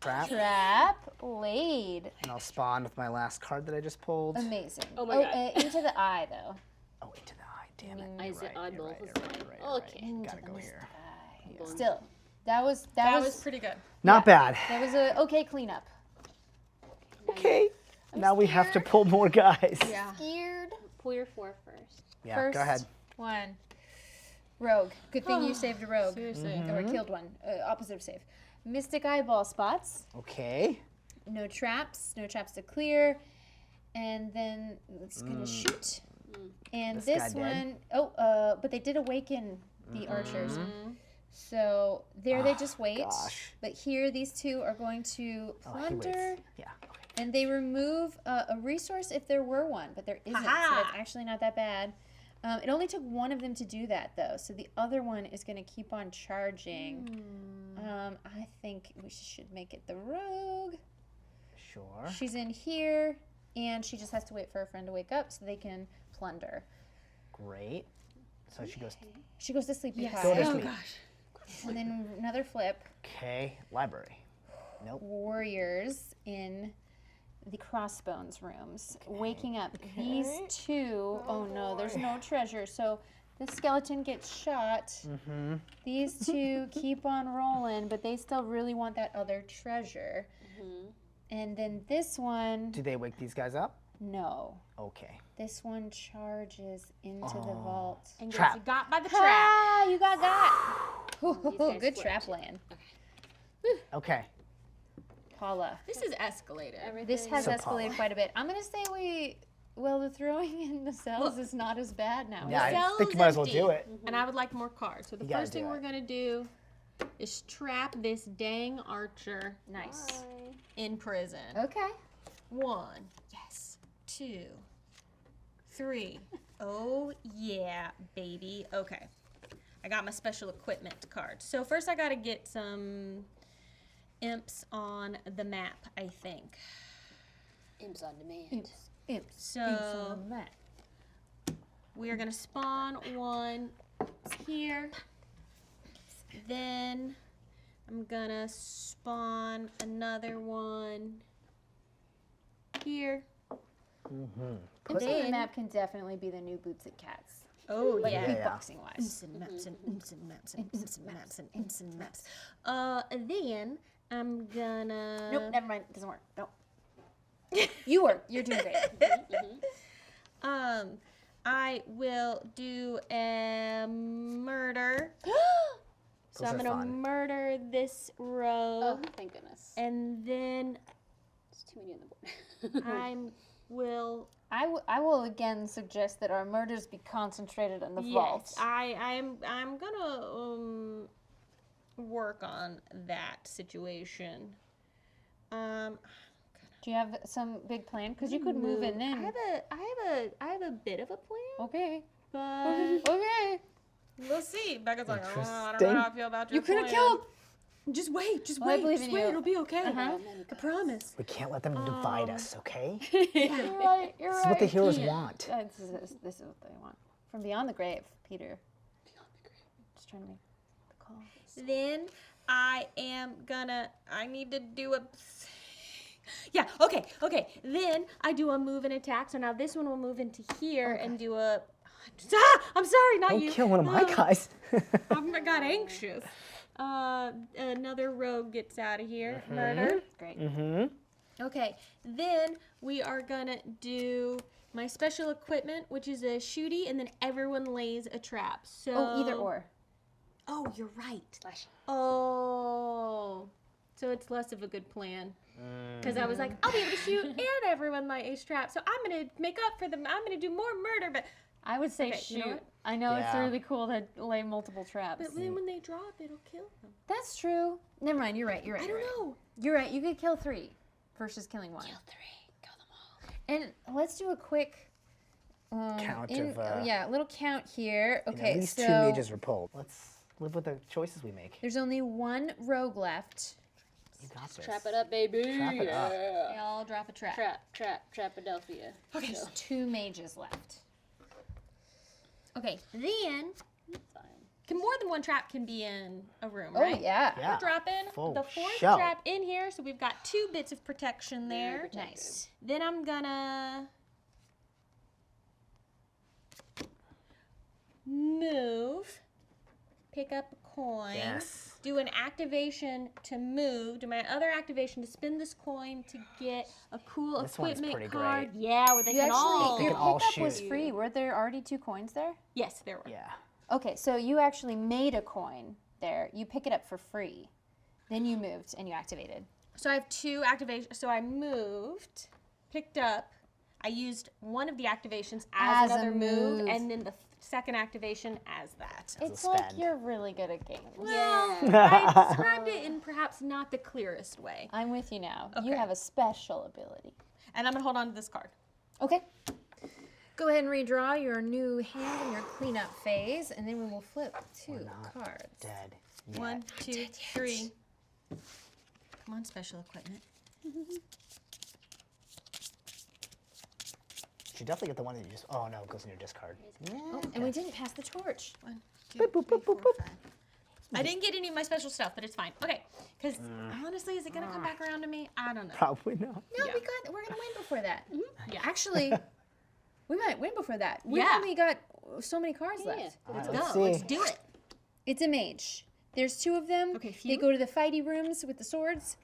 Trap. Trap laid. And I'll spawn with my last card that I just pulled. Amazing. Oh my God. Into the eye though. Oh, into the eye. Damn it. I said You're eyeball. right, was you're right, fine. you're right, you're right. Okay. Gotta go here. Bones. Still, that was pretty good. Not bad. that was a okay cleanup. Okay. Now we have to pull more guys. Yeah. Scared. Pull your 4 first. Yeah, First go ahead. one. Rogue. Good thing you saved a rogue. Seriously. Or killed one. Opposite of save. Mystic eyeball spots. Okay. No traps. No traps to clear. And then it's gonna shoot. And This this guy dead. one, but they did awaken the archers. So there they just wait. gosh. But here these 2 are going to Oh, he waits. plunder. Yeah. Okay. And they remove a resource if there were one, but there isn't. So Ha-ha. that's actually not that bad. It only took one of them to do that, though. So the other one is going to keep on charging. I think we should make it the rogue. Sure. She's in here, and she just has to wait for her friend to wake up so they can plunder. Great. So she goes. She goes to sleep. Go to Yes. sleep. And then another flip. Okay. Library. Nope. Warriors in the crossbones rooms, waking up. These 2, oh no, there's no treasure. So the skeleton gets shot. These 2 keep on rolling, but they still really want that other treasure. And then this one, Do they wake these guys up? no. Okay. This one charges into the vault. And Trap. gets got by the trap. Ah, you got. These guys Good flipped. trap land. Okay. Paula. This is escalated. This has So escalated Paula. quite a bit. I'm gonna say Well, the throwing in the cells is not as bad now. Yeah, I cell's think you might as well empty. do it. And I would like more cards. So the You gotta first thing do we're it. gonna do is trap this dang archer Nice. in prison. Okay. 1, yes, 2, 3. Oh yeah, baby. Okay. I got my special equipment card. So first I gotta get some imps on the map, I think. Imps on demand. Imps. So we are gonna spawn one here. Then I'm gonna spawn another one here. Imps on the map can definitely be the new boots at cats. Oh Like yeah. beatboxing wise. Imps and maps and imps and maps and imps and maps and imps and maps. Then I'm gonna. Nope, never mind. It doesn't work. Nope. You work. You're doing great. I will do a murder. So Those I'm are gonna fun. murder this row, Oh, thank goodness. and then There's too many on the board. I will. I will again suggest that our murders be concentrated in the vault. Yes, I'm gonna work on that situation. Do you have some big plan? Because you could move and then. I have a bit of a plan, Okay. but Okay. we'll see. Becca's like, oh, I don't know Interesting. how I feel about your You could have plan." killed. Just wait, just Well, I wait, believe just in wait. you. It'll be okay. Uh-huh. I promise. We can't let them divide us, okay? You're right. You're This is what the right. heroes want. This is what they want. From beyond the grave, Peter. Just trying to make the call. Then I need to do a. Yeah, okay. Then I do a move and attack. So now this one will move into here and do a. I'm sorry, not Don't you. kill one of my guys. I got anxious. Another rogue gets out of here. Murder. Great. Okay, then we are gonna do my special equipment, which is a shooty, and then everyone lays a trap. So. Oh, either or. Oh, you're right. Slash. Oh, so it's less of a good plan. Because I was like, I'll be able to shoot and everyone light a trap. So I'm gonna make up for them. I'm gonna do more murder, but I would say Okay, shoot. you know what? I know it's Yeah. really cool to lay multiple traps. then when they drop, it'll kill them. That's true. Never mind. You're right. You're right. I you're don't right. know. You're right. You could kill 3 versus killing 1. Kill 3. Kill them all. And let's do a quick Count of, yeah, a little count here. And Okay, at least so 2 mages were pulled. Let's live with the choices we make. there's only 1 rogue left. You got this. Trap it up, baby. Trap it up. Yeah. I'll drop a trap. Trapadelphia. Okay, there's 2 mages left. Okay, then Fine. more than one trap can be in a room, Oh right? yeah. Yeah. We're dropping Full the 4th show. trap in here, so we've got 2 bits of protection there. protected. Nice. Then I'm gonna move, pick up a coin, Yes. do an activation to move, do my other activation to spin this coin to get a cool This one's equipment pretty card. great. Yeah, where they You can all. actually, your can all pickup was shoot. free. Were there already 2 coins there? Yes, there were. Yeah. Okay, so you actually made a coin there. You pick it up for free. Then you moved and you activated. So I have 2 activations. So I moved, picked up. I used one of the activations as As a another move, move. and then the second activation as that. It's a like spend. you're really good at games. Well, I described it in perhaps not the clearest way. I'm with you now. You Okay. have a special ability. And I'm gonna hold on to this card. Okay. Go ahead and redraw your new hand in your cleanup phase, and then we will flip 2 not cards. Dead. Yet. 1, 2, 3. Come on, special equipment. You definitely get the one that you just. Oh no, it goes in your discard. Oh, and we didn't pass the torch. 1, 2, 3, 4, 5. I didn't get any of my special stuff, but it's fine. Okay, because honestly, is it gonna come back around to me? I don't know. Probably not. No, Yeah. we're gonna win before that. Yeah. Actually, we might win before that. We've Yeah. only got so many cards left. Let's Let's go. Let's see. do it. It's a mage. There's 2 of them. Okay, They phew. go to the fighty rooms with the swords.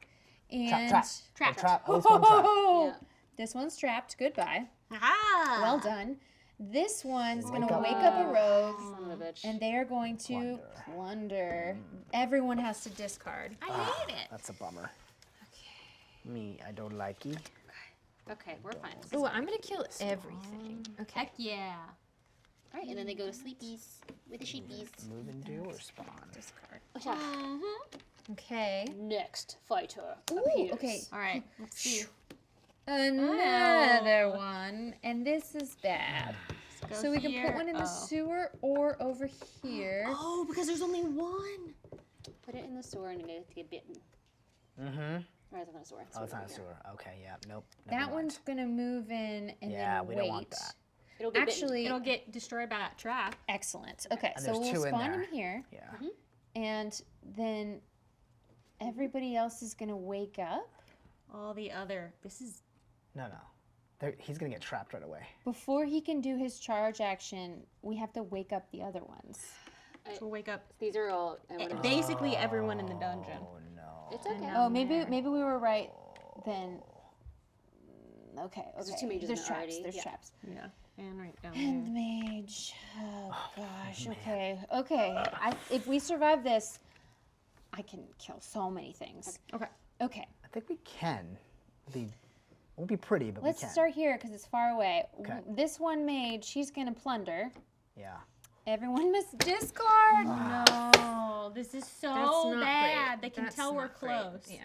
And Trap. Trapped. Trap. Always one trap. Oh, Yeah. this one's trapped. Goodbye. Ah. Well done. This one's going Wake to up. wake up a rogue, Son of a bitch. and they are going to plunder. Everyone has to discard. I hate it. That's a bummer. Me, I don't like it. Okay, we're fine. This is Oh, fine. I'm gonna kill everything. Okay. Heck yeah. All right, and then they go to sleepies with the sheepies. Move and do or spawn? Discard. Oh, yeah. Okay. Next fighter Ooh, appears. okay. All right. Let's see. Another one, and this is bad. Go So we can here. put one in the sewer or over here. Oh, because there's only one. Put it in the sewer and it to get bitten. Mm-hmm. Or is it not a sewer? Oh, it's not a over here. sewer. Okay, yeah, nope. never That mind. one's gonna move in and Yeah, then we wait. don't want that. It'll get Actually, It'll get destroyed by that trap. excellent. Okay, And so there's we'll two in spawn him there. here, Yeah. and then everybody else is gonna wake up. All the other. This is. No. He's gonna get trapped right away. Before he can do his charge action, we have to wake up the other ones. We'll wake up These are all. I would've- basically everyone in the dungeon. Oh no. It's okay. Oh, maybe we were right then. Okay, there's okay. two mages There's in traps. already, There's yeah. traps. Yeah. And right down And there. mage. Oh gosh. Okay. If we survive this, I can kill so many things. Okay. Okay. I think we can. Won't be pretty, but Let's we can. start here because it's far away. Okay. This one mage, she's gonna plunder. Yeah. Everyone must discard. No, this is so not bad. great. They can That's tell we're not great. close. Yeah.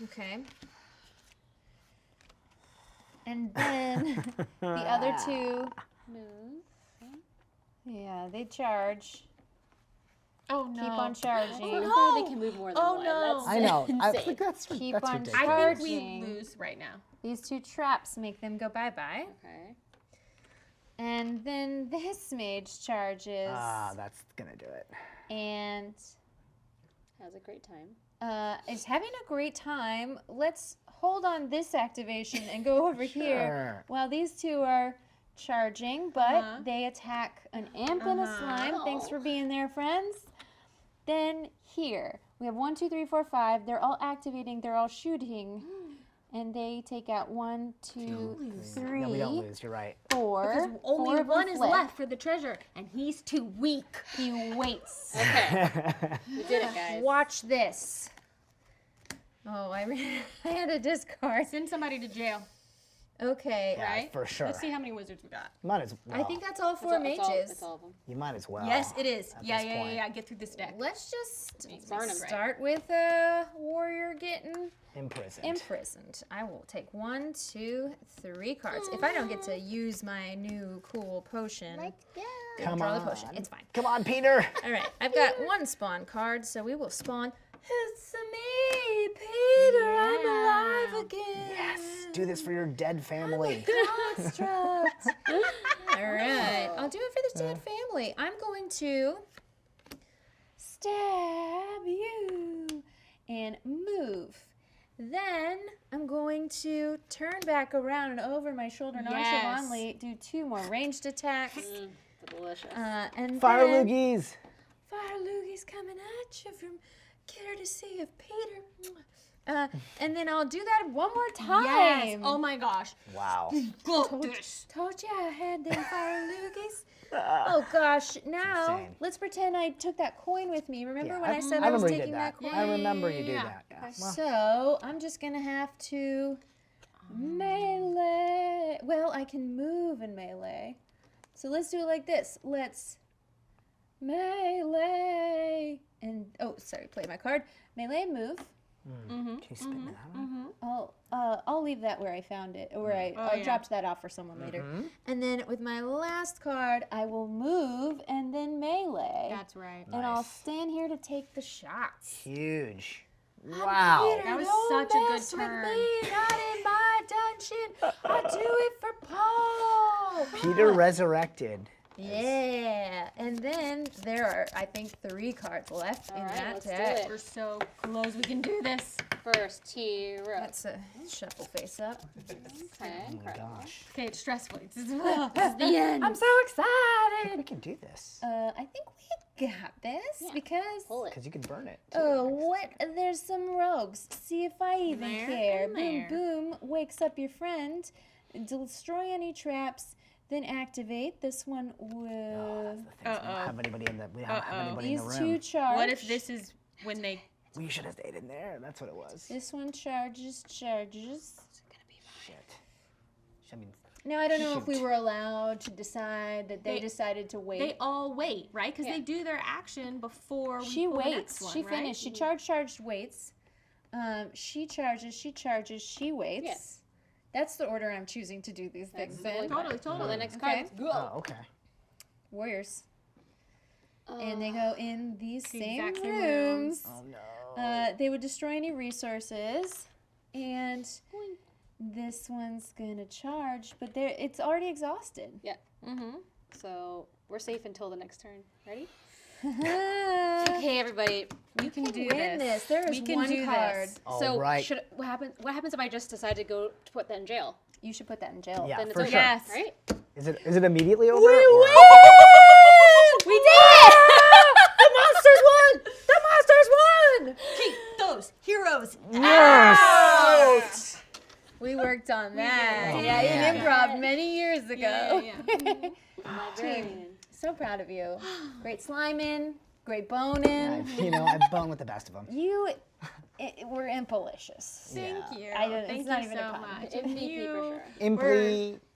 Okay. And then the other two, Move. yeah, they charge. Oh no. Keep on charging. Oh, no. They can move more than Oh, one. no. That's I know. I insane. think that's Keep that's on ridiculous. I think charging. we lose right now. These two traps make them go bye-bye. Okay. And then this mage charges That's gonna do it. and Has a great time. is having a great time. Let's hold on this activation and go over here Sure. while these two are charging, but Uh-huh. they attack an amp and a slime. Thanks Oh. for being there, friends. Then here, we have 1, 2, 3, 4, 5. They're all activating, they're all shooting. And they take out 1, 2, 3, Yeah, we don't lose. You're right. 4. Because only Four of them one is flip. left for the treasure, and he's too weak. He waits. Okay. We did it, guys. Watch this. Oh, I had a discard. Send somebody to jail. Okay. Yeah, Right? for sure. Let's see how many wizards we got. Might as well. I think that's all It's four all- mages. It's all of them. You might as well. Yes, it is. at Yeah, this point. yeah. Get through this deck. Let's just Burn 'em. start with a warrior getting Imprisoned. imprisoned. I will take 1, 2, 3 cards. If I don't get to use my new cool potion, Come draw on. the potion. It's fine. Come on, Peter. All right, I've got one spawn card, so we will spawn. It's me, Peter. I'm alive again. Yes. Do this for your dead family. Construct. All right, I'll do it for this dead family. I'm going to stab you and move. Then I'm going to turn back around and over my shoulder nonchalantly do 2 more ranged attacks. Delicious. And Fire then loogies. Fire loogies coming at you from courtesy of Peter. And then I'll do that one more time. Yes. Oh my gosh. Wow. Told you I had them fire loogies. Oh gosh, now insane. let's pretend I took that coin with me. Remember Yeah, when I said I was remember you taking did that coin? I remember you did Yeah. that. Yeah. Well, So I'm just gonna have to melee. Well, I can move in melee. So let's do it like this. Let's melee and play my card. Melee move. can you spin that out? I'll leave that where I found it, or where I dropped that off for someone later. And then with my last card, I will move and then melee. That's right. And I'll stand here to take the shots. Huge. Wow. That was Don't such a good mess with turn. me, not in my dungeon. I do it for Paul. Peter resurrected. Yeah, and then there are, I think, 3 cards left in right, that let's do deck. it. We're so close. We can do this. First hero. That's a shuffle face up. Okay, Oh my incredible. gosh. Okay, it's stressful. It's the end. I'm so excited. We can do this. I think we got this because. Pull it. Because you can burn it. too. Oh, what? There's some rogues. See if I even There, care. in Boom, there. boom. Wakes up your friend. Destroy any traps. Then activate. This one Oh, will. that's the thing. is We don't have anybody in the. We don't have anybody in These the 2 room. charge. What if this is when they We should have stayed in there. That's what it was. This one charges. Shit. I mean, Now, I don't know if we Shoot. were allowed to decide that they decided to wait. They all wait, right? Because they do their action before we She pull the waits. next one, She right? finished. She charged, waits. She charges, she waits. Yes. That's the order I'm choosing to do these things in. Totally. Well, the next Okay. card. Go. oh, okay. Warriors. And they go in these same exact same rooms. Oh no. They would destroy any resources. And this one's going to charge, but it's already exhausted. Yeah. So we're safe until the next turn. Ready? Okay, Okay, everybody. you can do this. this. There is We can one do card. this. All So right. what happens if I just decide to go to put that in jail? You should put that in jail. Yeah, Then it's for over, sure. Yes. right? Is it immediately over? or- We did it! The monsters won! The monsters won! Keep those heroes Yes! We worked on that. did. Yeah, Man. in improv many years ago. Yeah. Librarian. So proud of you. Great sliming, great boning. You know, I bone with the best of them. You were impalicious. Thank Yeah. you. I don't- Thank it's not you even a so pun. much. MVP for You sure. Imply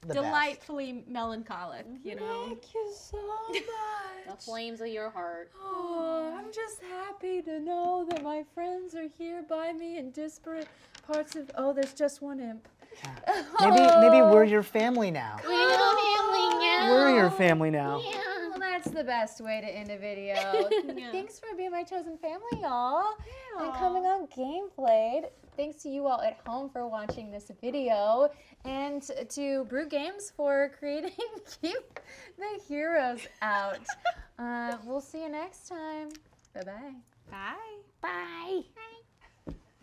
the best. delightfully melancholic, you know. Thank you so The much. flames of your heart. Oh, I'm just happy to know that my friends are here by me in disparate parts of. Oh, there's just one imp. Maybe we're your family now. We know family now. We're your family now. Well, that's the best way to end a video. Thanks for being my chosen family, y'all. And coming on Gameplayed. Thanks to you all at home for watching this video. And to Brew Games for creating Keep the Heroes Out. We'll see you next time. Bye-bye. Bye. Bye.